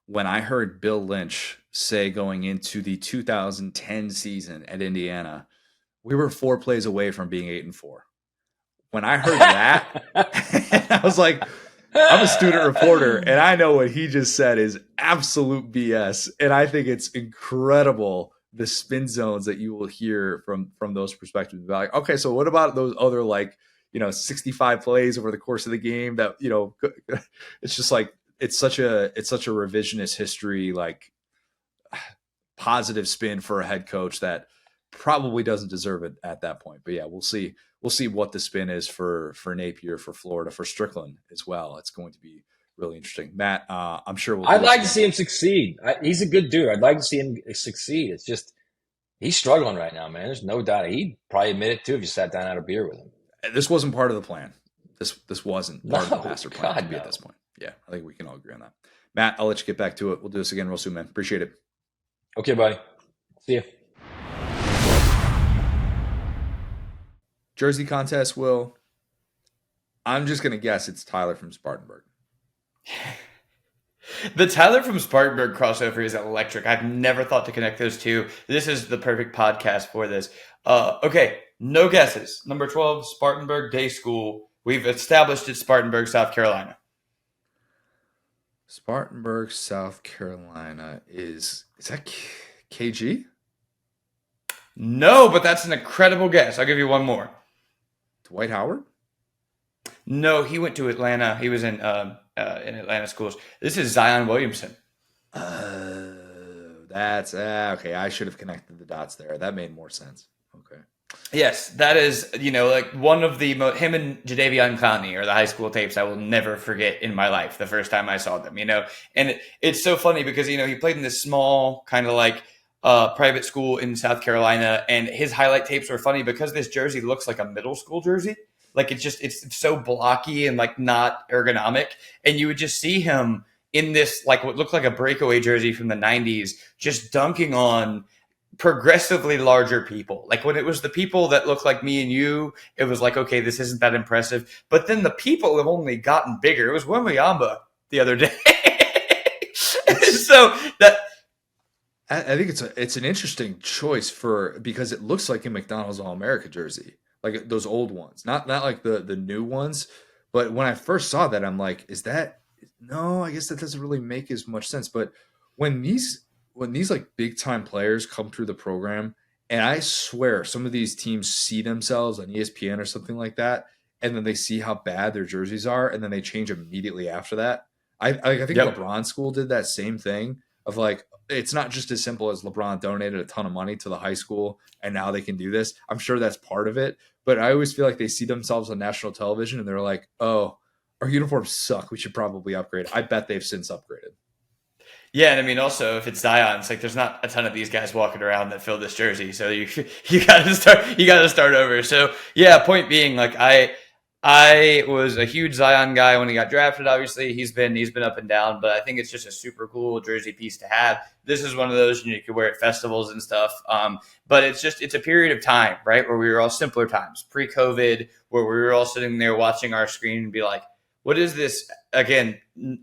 when I heard Bill Lynch say going into the 2010 season at Indiana, we were 4 plays away from being 8-4. When I heard that, I was like, I'm a student reporter, and I know what he just said is absolute BS. And I think it's incredible the spin zones that you will hear from those perspectives. Like, okay, so what about those other 65 plays over the course of the game that, it's just like, it's such a revisionist history, like positive spin for a head coach that probably doesn't deserve it at that point. But yeah, we'll see what the spin is for Napier, for Florida, for Strickland as well. It's going to be really interesting. Matt, I'm sure we'll I'd do this like to again. see him succeed. He's a good dude. I'd like to see him succeed. It's just he's struggling right now, man. There's no doubt. He'd probably admit it too if you sat down and had a beer with him. This wasn't part of the plan. This wasn't part of the No, master plan to God be at no. this point. Yeah, I think we can all agree on that. Matt, I'll let you get back to it. We'll do this again real soon, man. Appreciate it. Okay, buddy. See you. Jersey contest, Will. I'm just gonna guess it's Tyler from Spartanburg. The Tyler from Spartanburg crossover is electric. I've never thought to connect those two. This is the perfect podcast for this. Okay, no guesses. Number 12, Spartanburg Day School. We've established it's Spartanburg, South Carolina. Spartanburg, South Carolina is that KG? No, but that's an incredible guess. I'll give you one more. Dwight Howard? No, he went to Atlanta. He was in Atlanta schools. This is Zion Williamson. That's okay. I should have connected the dots there. That made more sense. Okay. Yes, that is, like one of the him and Jadeveon Clowney are the high school tapes I will never forget in my life. The first time I saw them, and it's so funny because he played in this small kind of like private school in South Carolina, and his highlight tapes were funny because this jersey looks like a middle school jersey. Like it's so blocky and like not ergonomic, and you would just see him in this like what looked like a breakaway jersey from the 90s, just dunking on progressively larger people. Like when it was the people that looked like me and you, it was like, okay, this isn't that impressive. But then the people have only gotten bigger. It was Wembanyama the other day. So that I think it's an interesting choice because it looks like a McDonald's All-America jersey, like those old ones, not like the new ones. But when I first saw that, I'm like, is that no? I guess that doesn't really make as much sense. But when these like big time players come through the program, and I swear some of these teams see themselves on ESPN or something like that, and then they see how bad their jerseys are, and then they change immediately after that. I think Yep. LeBron school did that same thing of like, it's not just as simple as LeBron donated a ton of money to the high school and now they can do this. I'm sure that's part of it, but I always feel like they see themselves on national television and they're like, oh, our uniforms suck. We should probably upgrade. I bet they've since upgraded. Yeah, and I mean, also if it's Zion, it's like there's not a ton of these guys walking around that fill this jersey, so you got to start over. So yeah, point being, like I was a huge Zion guy when he got drafted. Obviously, he's been up and down, but I think it's just a super cool jersey piece to have. This is one of those you can wear at festivals and stuff. But it's a period of time, right, where we were all simpler times, pre-COVID, where we were all sitting there watching our screen and be like, what is this, again,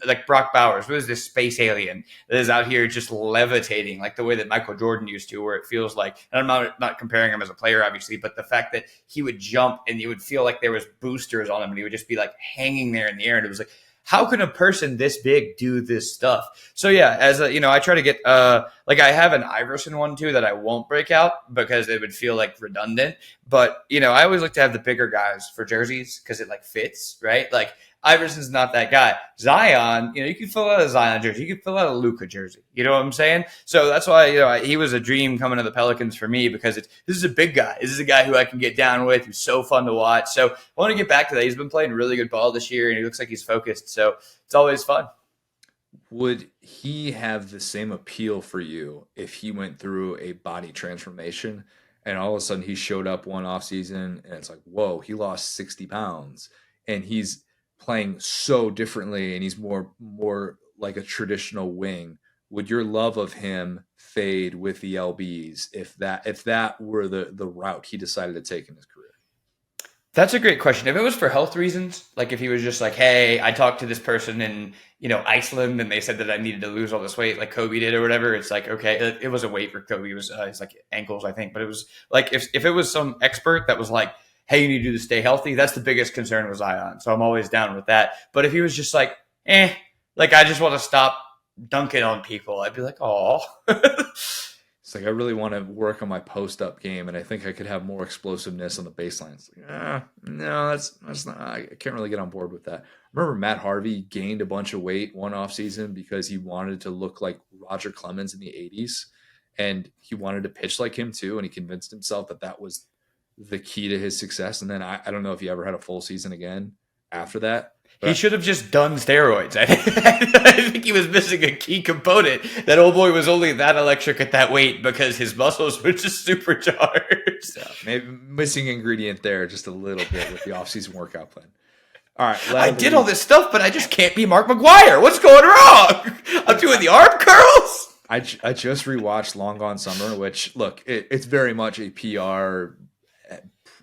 like Brock Bowers, what is this space alien that is out here just levitating like the way that Michael Jordan used to, where it feels like, and I'm not comparing him as a player, obviously, but the fact that he would jump and you would feel like there was boosters on him and he would just be like hanging there in the air. And it was like, how can a person this big do this stuff? So yeah, as I try to get, like I have an Iverson one too that I won't break out because it would feel like redundant. But, I always like to have the bigger guys for jerseys because it like fits, right? Like Iverson's not that guy. Zion, you can fill out a Zion jersey. You can fill out a Luka jersey. You know what I'm saying? So that's why, he was a dream coming to the Pelicans for me because this is a big guy. This is a guy who I can get down with, who's so fun to watch. So I want to get back to that. He's been playing really good ball this year, and he looks like he's focused. So it's always fun. Would he have the same appeal for you if he went through a body transformation and all of a sudden he showed up one off season and it's like, whoa, he lost 60 pounds and he's playing so differently and he's more like a traditional wing? Would your love of him fade with the LBs if that were the route he decided to take in his career? That's a great question. If it was for health reasons, like if he was just like, hey, I talked to this person in, Iceland and they said that I needed to lose all this weight like Kobe did or whatever, it's like, okay, it was a weight for Kobe. It was it's like ankles, I think. But it was like if it was some expert that was like, hey, you need to do to stay healthy, that's the biggest concern with Zion. So I'm always down with that. But if he was just like, like I just want to stop dunking on people, I'd be like, oh. It's like I really want to work on my post-up game, and I think I could have more explosiveness on the baseline. It's like, no, that's not. I can't really get on board with that. Remember Matt Harvey gained a bunch of weight one off season because he wanted to look like Roger Clemens in the '80s, and he wanted to pitch like him too. And he convinced himself that was the key to his success. And then I don't know if he ever had a full season again after that. He should have just done steroids. I think he was missing a key component. That old boy was only that electric at that weight because his muscles were just supercharged. Yeah, maybe missing ingredient there just a little bit with the offseason workout plan. All right. I did all this stuff, but I just can't be Mark McGwire. What's going wrong? I'm doing the arm curls. I just rewatched Long Gone Summer, which, look, it's very much a PR.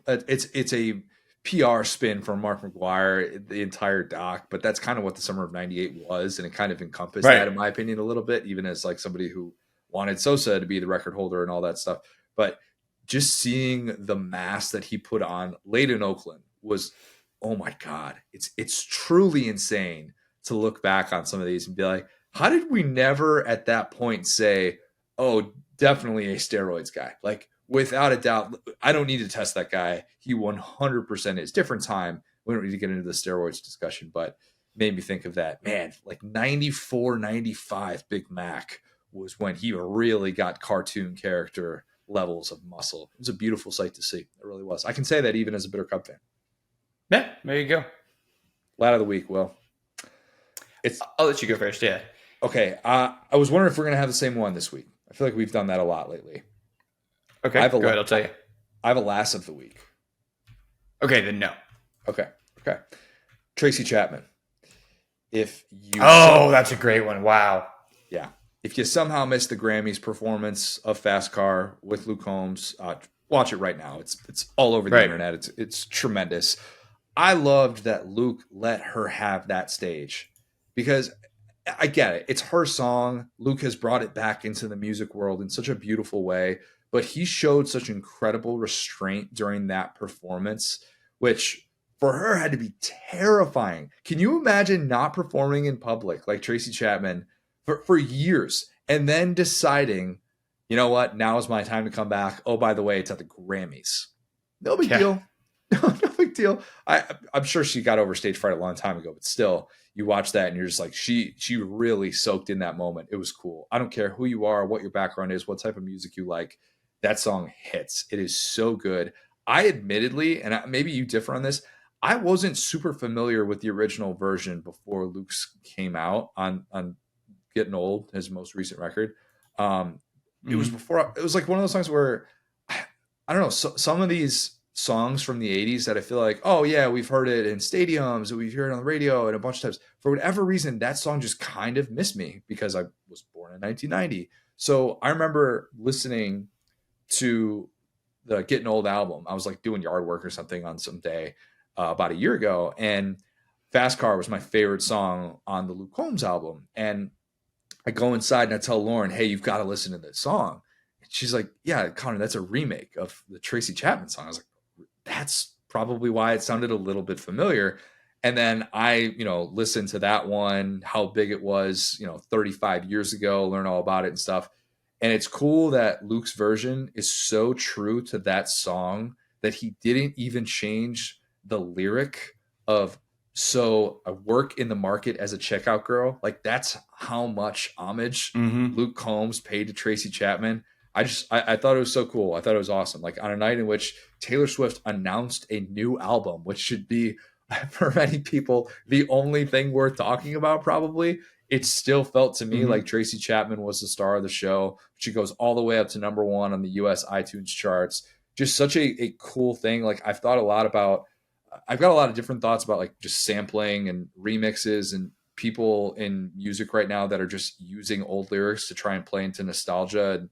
It's a PR spin for Mark McGwire, the entire doc, but that's kind of what the summer of '98 was, and it kind of encompassed that, in my opinion, a little bit, even as like somebody who wanted Sosa to be the record holder and all that stuff. But just seeing the mask that he put on late in Oakland was, oh my God, it's truly insane to look back on some of these and be like, how did we never at that point say, oh, definitely a steroids guy? Like, without a doubt, I don't need to test that guy. He 100% is. Different time. We don't need to get into the steroids discussion, but made me think of that. Man, like 94, 95 Big Mac was when he really got cartoon character levels of muscle. It was a beautiful sight to see. It really was. I can say that even as a bitter Cub fan. Yeah, there you go. Lad of the week, Will. I'll let you go first, yeah. Okay, I was wondering if we're going to have the same one this week. I feel like we've done that a lot lately. Okay, go ahead, I'll tell you. I have a last of the week. Okay, then no. Okay. Tracy Chapman. That's a great one. Wow. Yeah. If you somehow missed the Grammys performance of Fast Car with Luke Combs, watch it right now. It's all over the internet. It's tremendous. I loved that Luke let her have that stage because I get it. It's her song. Luke has brought it back into the music world in such a beautiful way, but he showed such incredible restraint during that performance, which for her had to be terrifying. Can you imagine not performing in public like Tracy Chapman for years and then deciding, you know what, now is my time to come back. Oh, by the way, it's at the Grammys. No big deal. No big deal. I'm sure she got over stage fright a long time ago, but still, you watch that and you're just like, she really soaked in that moment. It was cool. I don't care who you are, what your background is, what type of music you like. That song hits. It is so good. I admittedly, and maybe you differ on this, I wasn't super familiar with the original version before Luke's came out on Getting Old, his most recent record. It was before. It was like one of those songs where I don't know. Some of these songs from the '80s that I feel like, oh yeah, we've heard it in stadiums, and we've heard it on the radio, and a bunch of times. For whatever reason, that song just kind of missed me because I was born in 1990. So I remember listening to the Getting Old album. I was like doing yard work or something on some day about a year ago, and Fast Car was my favorite song on the Luke Combs album. And I go inside and I tell Lauren, hey, you've got to listen to this song. And she's like, yeah, Connor, that's a remake of the Tracy Chapman song. I was like, that's probably why it sounded a little bit familiar. And then I, listened to that one, how big it was, 35 years ago, learn all about it and stuff. And it's cool that Luke's version is so true to that song that he didn't even change the lyric of, so I work in the market as a checkout girl. Like, that's how much homage Luke Combs paid to Tracy Chapman. I thought it was so cool. I thought it was awesome. Like, on a night in which Taylor Swift announced a new album, which should be, for many people, the only thing worth talking about, probably, it still felt to me like Tracy Chapman was the star of the show. She goes all the way up to #1 on the US iTunes charts. Just such a cool thing. Like, I've got a lot of different thoughts about like just sampling and remixes and people in music right now that are just using old lyrics to try and play into nostalgia. And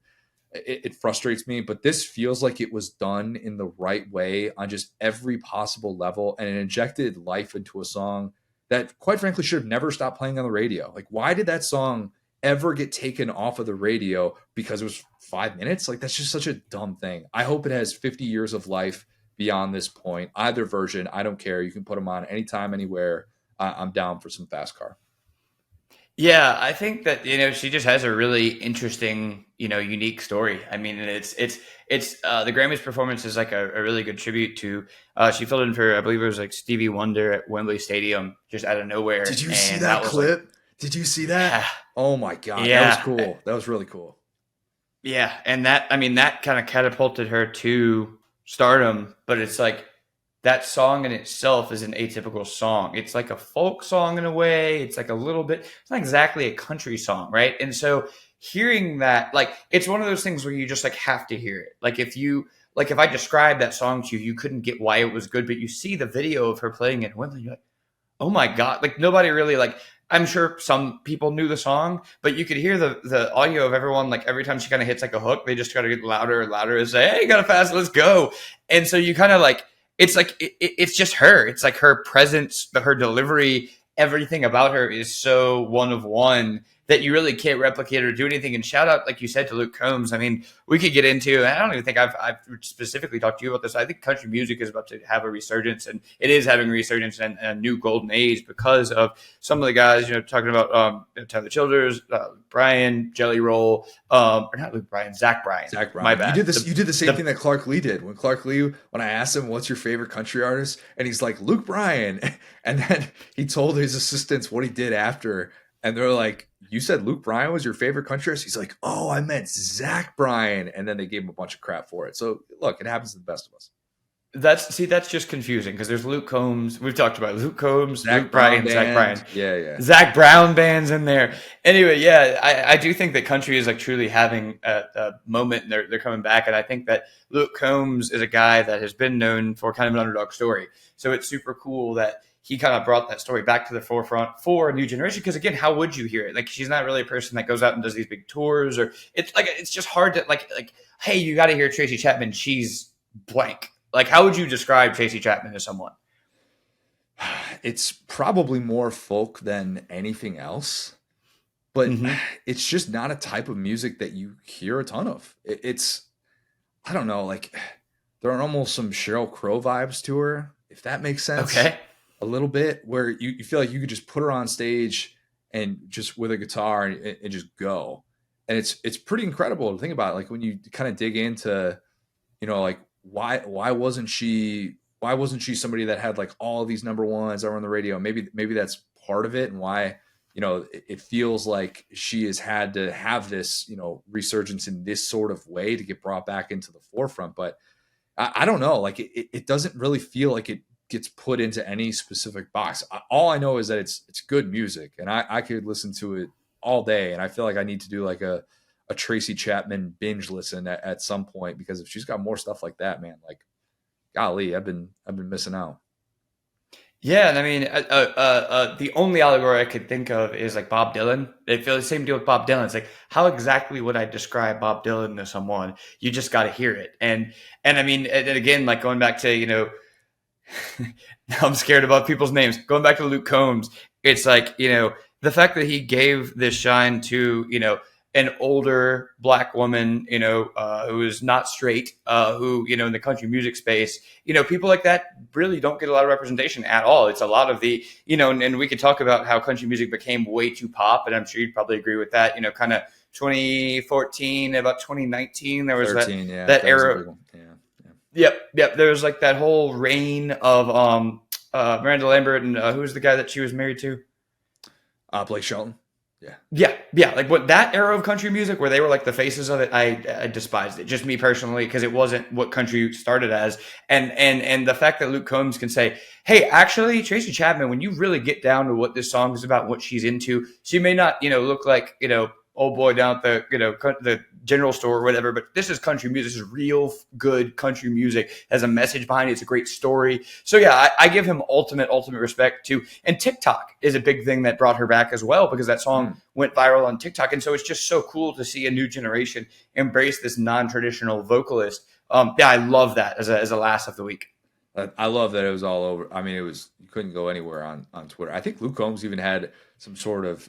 it frustrates me, but this feels like it was done in the right way on just every possible level. And it injected life into a song that, quite frankly, should have never stopped playing on the radio. Like, why did that song ever get taken off of the radio because it was 5 minutes? Like, that's just such a dumb thing. I hope it has 50 years of life beyond this point. Either version, I don't care. You can put them on anytime, anywhere. I'm down for some Fast Car. Yeah, I think that she just has a really interesting unique story. I mean, it's the Grammys performance is like a really good tribute to. She filled in for, I believe it was like Stevie Wonder at Wembley Stadium just out of nowhere. Did you see that clip? Like, did you see that? Yeah. Oh my God, that was cool. That was really cool. Yeah, and that kind of catapulted her to stardom. But it's like that song in itself is an atypical song. It's like a folk song in a way. It's like a little bit, it's not exactly a country song, right? And so hearing that, like, it's one of those things where you just like have to hear it. Like if I described that song to you, you couldn't get why it was good, but you see the video of her playing it in Wembley, you're like, oh my God. Like nobody really like, I'm sure some people knew the song, but you could hear the audio of everyone. Like every time she kind of hits like a hook, they just try to get louder and louder and say, "Hey, you got to fast, let's go." And so you kind of like it's just her. It's like her presence, her delivery, everything about her is so one of one that you really can't replicate or do anything. And shout out, like you said, to Luke Combs. I mean, we could get into, I don't even think I've specifically talked to you about this. I think country music is about to have a resurgence, and it is having a resurgence and a new golden age because of some of the guys, talking about Tyler Childers, Brian, Jelly Roll, or not Luke Bryan, Zach Bryan. Zach Bryan. My bad. You did the same thing that Clark Lee did. When I asked him, what's your favorite country artist? And he's like, Luke Bryan. And then he told his assistants what he did after. And they're like, you said Luke Bryan was your favorite country artist? He's like, oh, I meant Zach Bryan. And then they gave him a bunch of crap for it. So look, it happens to the best of us. That's just confusing because there's Luke Combs. We've talked about Luke Combs, Luke Bryan, Zach Bryan. Yeah. Zach Brown band's in there. Anyway, yeah, I do think that country is like truly having a moment, and they're coming back. And I think that Luke Combs is a guy that has been known for kind of an underdog story. So it's super cool that he kind of brought that story back to the forefront for a new generation. Because again, how would you hear it? Like, she's not really a person that goes out and does these big tours, or it's just hard to like, hey, you got to hear Tracy Chapman. She's blank. Like, how would you describe Tracy Chapman to someone? It's probably more folk than anything else, but it's just not a type of music that you hear a ton of. It's, I don't know, like there are almost some Sheryl Crow vibes to her, if that makes sense. Okay. A little bit, where you feel like you could just put her on stage and just with a guitar and just go. And it's pretty incredible to think about. Like when you kind of dig into, like, why wasn't she somebody that had like all these number ones that were on the radio? Maybe that's part of it, and why it feels like she has had to have this resurgence in this sort of way to get brought back into the forefront. But I don't know, like it doesn't really feel like it gets put into any specific box. All I know is that it's good music, and I could listen to it all day. And I feel like I need to do like a Tracy Chapman binge listen at some point, because if she's got more stuff like that, man, like, golly, I've been missing out. Yeah, and I mean, the only allegory I could think of is like Bob Dylan. I feel the same deal with Bob Dylan. It's like, how exactly would I describe Bob Dylan to someone? You just got to hear it. And I mean, and again, like going back to, now I'm scared about people's names. Going back to Luke Combs, it's like, the fact that he gave this shine to, an older Black woman, who is not straight, who, in the country music space, people like that really don't get a lot of representation at all. It's a lot of the, and we could talk about how country music became way too pop, and I'm sure you'd probably agree with that, kind of 2014, about 2019, there was 13, that era. Yep. There was like that whole reign of Miranda Lambert and who was the guy that she was married to? Blake Shelton. Yeah. Like what that era of country music where they were like the faces of it, I despised it. Just me personally, because it wasn't what country started as. And the fact that Luke Combs can say, hey, actually, Tracy Chapman, when you really get down to what this song is about, what she's into, she may not, look like, old boy down at the general store or whatever, but this is country music. This is real good country music. It has a message behind it. It's a great story. So yeah, I give him ultimate respect too. And TikTok is a big thing that brought her back as well, because that song went viral on TikTok. And so it's just so cool to see a new generation embrace this non-traditional vocalist. I love that as a last of the week. I love that it was all over. I mean, you couldn't go anywhere on Twitter. I think Luke Combs even had some sort of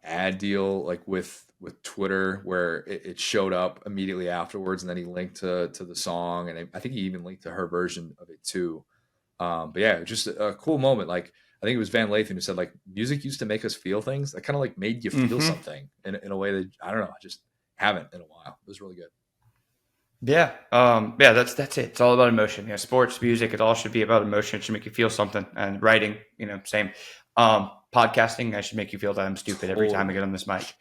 ad deal like with Twitter, where it showed up immediately afterwards, and then he linked to the song, and I think he even linked to her version of it too. But yeah, just a cool moment. Like, I think it was Van Lathan who said, like, music used to make us feel things that kind of like made you feel something in a way that, I don't know, I just haven't in a while. It was really good. Yeah. That's it. It's all about emotion. Sports, music, it all should be about emotion. It should make you feel something. And writing, same. podcasting, I should make you feel that I'm stupid every time I get on this mic.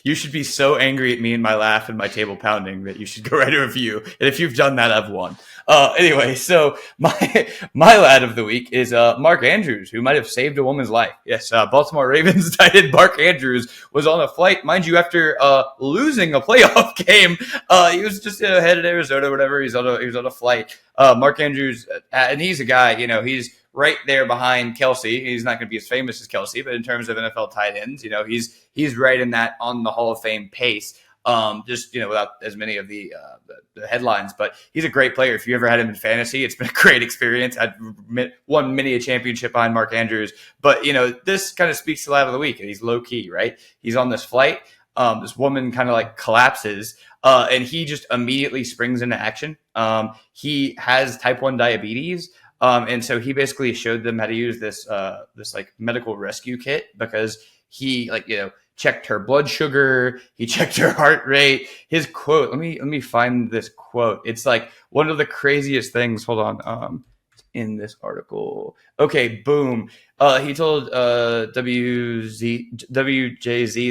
You should be so angry at me and my laugh and my table pounding that you should go write a review. And if you've done that, I've won. Anyway, so my lad of the week is Mark Andrews, who might have saved a woman's life. Yes, Baltimore Ravens tight end Mark Andrews was on a flight, mind you, after losing a playoff game. He was just headed to Arizona, or whatever. He was on a flight. Mark Andrews, and he's a guy, he's right there behind Kelsey. He's not going to be as famous as Kelsey, but in terms of NFL tight ends, he's right in that on the Hall of Fame pace. Without as many of the headlines, but he's a great player. If you ever had him in fantasy, it's been a great experience. I've won many a championship behind Mark Andrews, but this kind of speaks to the lad of the week, and he's low key, right? He's on this flight. This woman kind of like collapses, and he just immediately springs into action. He has type 1 diabetes. And so he basically showed them how to use this like medical rescue kit, because he checked her blood sugar, he checked her heart rate. His quote, let me find this quote. It's like one of the craziest things. Hold on. In this article. Okay, boom. He told WJZ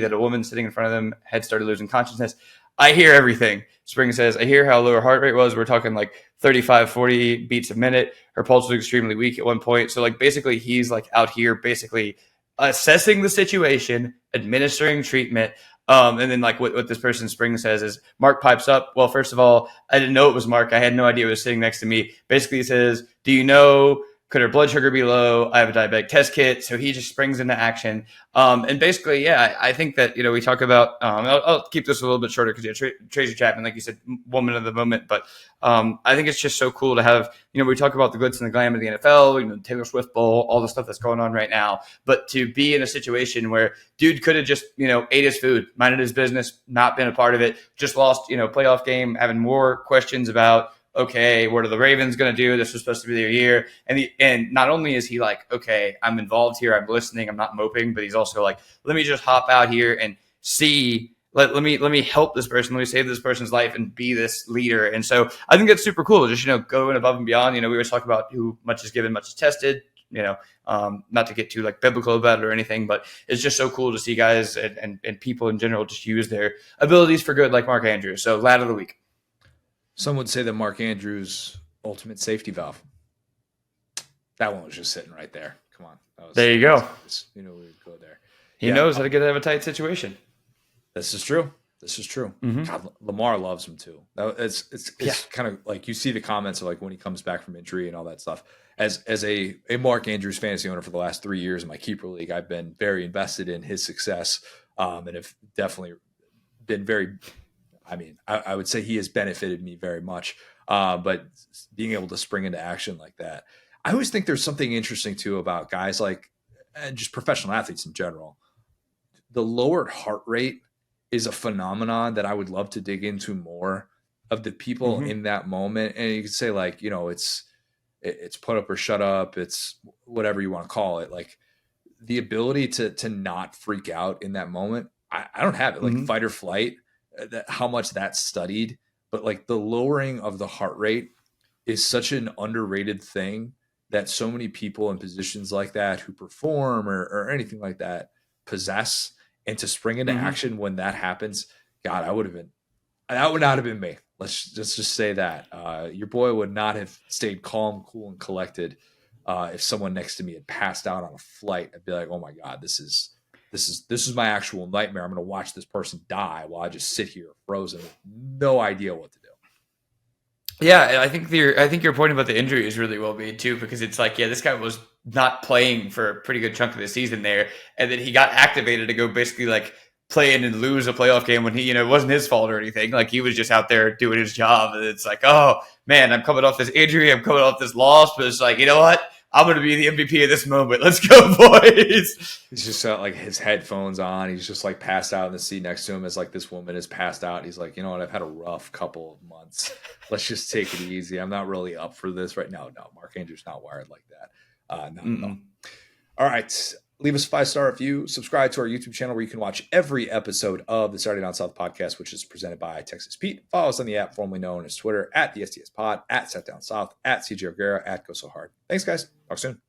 that a woman sitting in front of them had started losing consciousness. I hear everything. Spring says, I hear how low her heart rate was. We're talking like 35, 40 beats a minute. Her pulse was extremely weak at one point. So basically he's out here basically assessing the situation, administering treatment. And then what this person Spring says is, Mark pipes up. Well, first of all, I didn't know it was Mark. I had no idea it was sitting next to me. Basically he says, do you know, could her blood sugar be low? I have a diabetic test kit. So he just springs into action. And basically, I think that, we talk about, I'll keep this a little bit shorter because Tracy Chapman, like you said, woman of the moment. But I think it's just so cool to have, we talk about the glitz and the glam of the NFL, Taylor Swift Bowl, all the stuff that's going on right now. But to be in a situation where dude could have just, ate his food, minded his business, not been a part of it, just lost, playoff game, having more questions about, okay, what are the Ravens going to do? This was supposed to be their year. And not only is he like, okay, I'm involved here, I'm listening, I'm not moping, but he's also like, let me just hop out here and see, let me help this person, let me save this person's life and be this leader. And so I think that's super cool. Just, going above and beyond. We always talk about who much is given, much is tested. Not to get too biblical about it or anything, but it's just so cool to see guys and people in general just use their abilities for good, like Mark Andrews. So lad of the week. Some would say that Mark Andrews' ultimate safety valve. That one was just sitting right there. Come on. There you go. We would go there. He knows how to get out of a tight situation. This is true. Mm-hmm. God, Lamar loves him too. It's kind of like you see the comments of when he comes back from injury and all that stuff. As a Mark Andrews fantasy owner for the last 3 years in my keeper league, I've been very invested in his success, and have definitely been very. I would say he has benefited me very much. But being able to spring into action like that, I always think there's something interesting too about guys and just professional athletes in general. The lowered heart rate is a phenomenon that I would love to dig into more of the people in that moment. And you could say it's put up or shut up. It's whatever you want to call it. The ability to not freak out in that moment. I don't have it. Fight or flight. How much that's studied, but the lowering of the heart rate is such an underrated thing that so many people in positions like that who perform or anything like that possess. And to spring into action when that happens, God, that would not have been me. Let's just say that your boy would not have stayed calm, cool, and collected if someone next to me had passed out on a flight. I'd be like, oh my God, this is my actual nightmare. I'm going to watch this person die while I just sit here frozen with no idea what to do. Yeah, I think your point about the injury is really well made too, because it's this guy was not playing for a pretty good chunk of the season there, and then he got activated to go basically play in and lose a playoff game when he, it wasn't his fault or anything. He was just out there doing his job, and it's oh man, I'm coming off this injury, I'm coming off this loss, but it's you know what? I'm going to be the MVP of this moment. Let's go, boys. He's just got his headphones on. He's just passed out in the seat next to him as this woman is passed out. He's you know what? I've had a rough couple of months. Let's just take it easy. I'm not really up for this right now. No, Mark Andrews not wired like that. No. All right. Leave us a 5-star review. Subscribe to our YouTube channel where you can watch every episode of the Saturday Down South podcast, which is presented by Texas Pete. Follow us on the app formerly known as Twitter, @the SDS Pod, @SatDownSouth, @CJ O'Gara, @GoSoHard. Thanks, guys. Talk soon.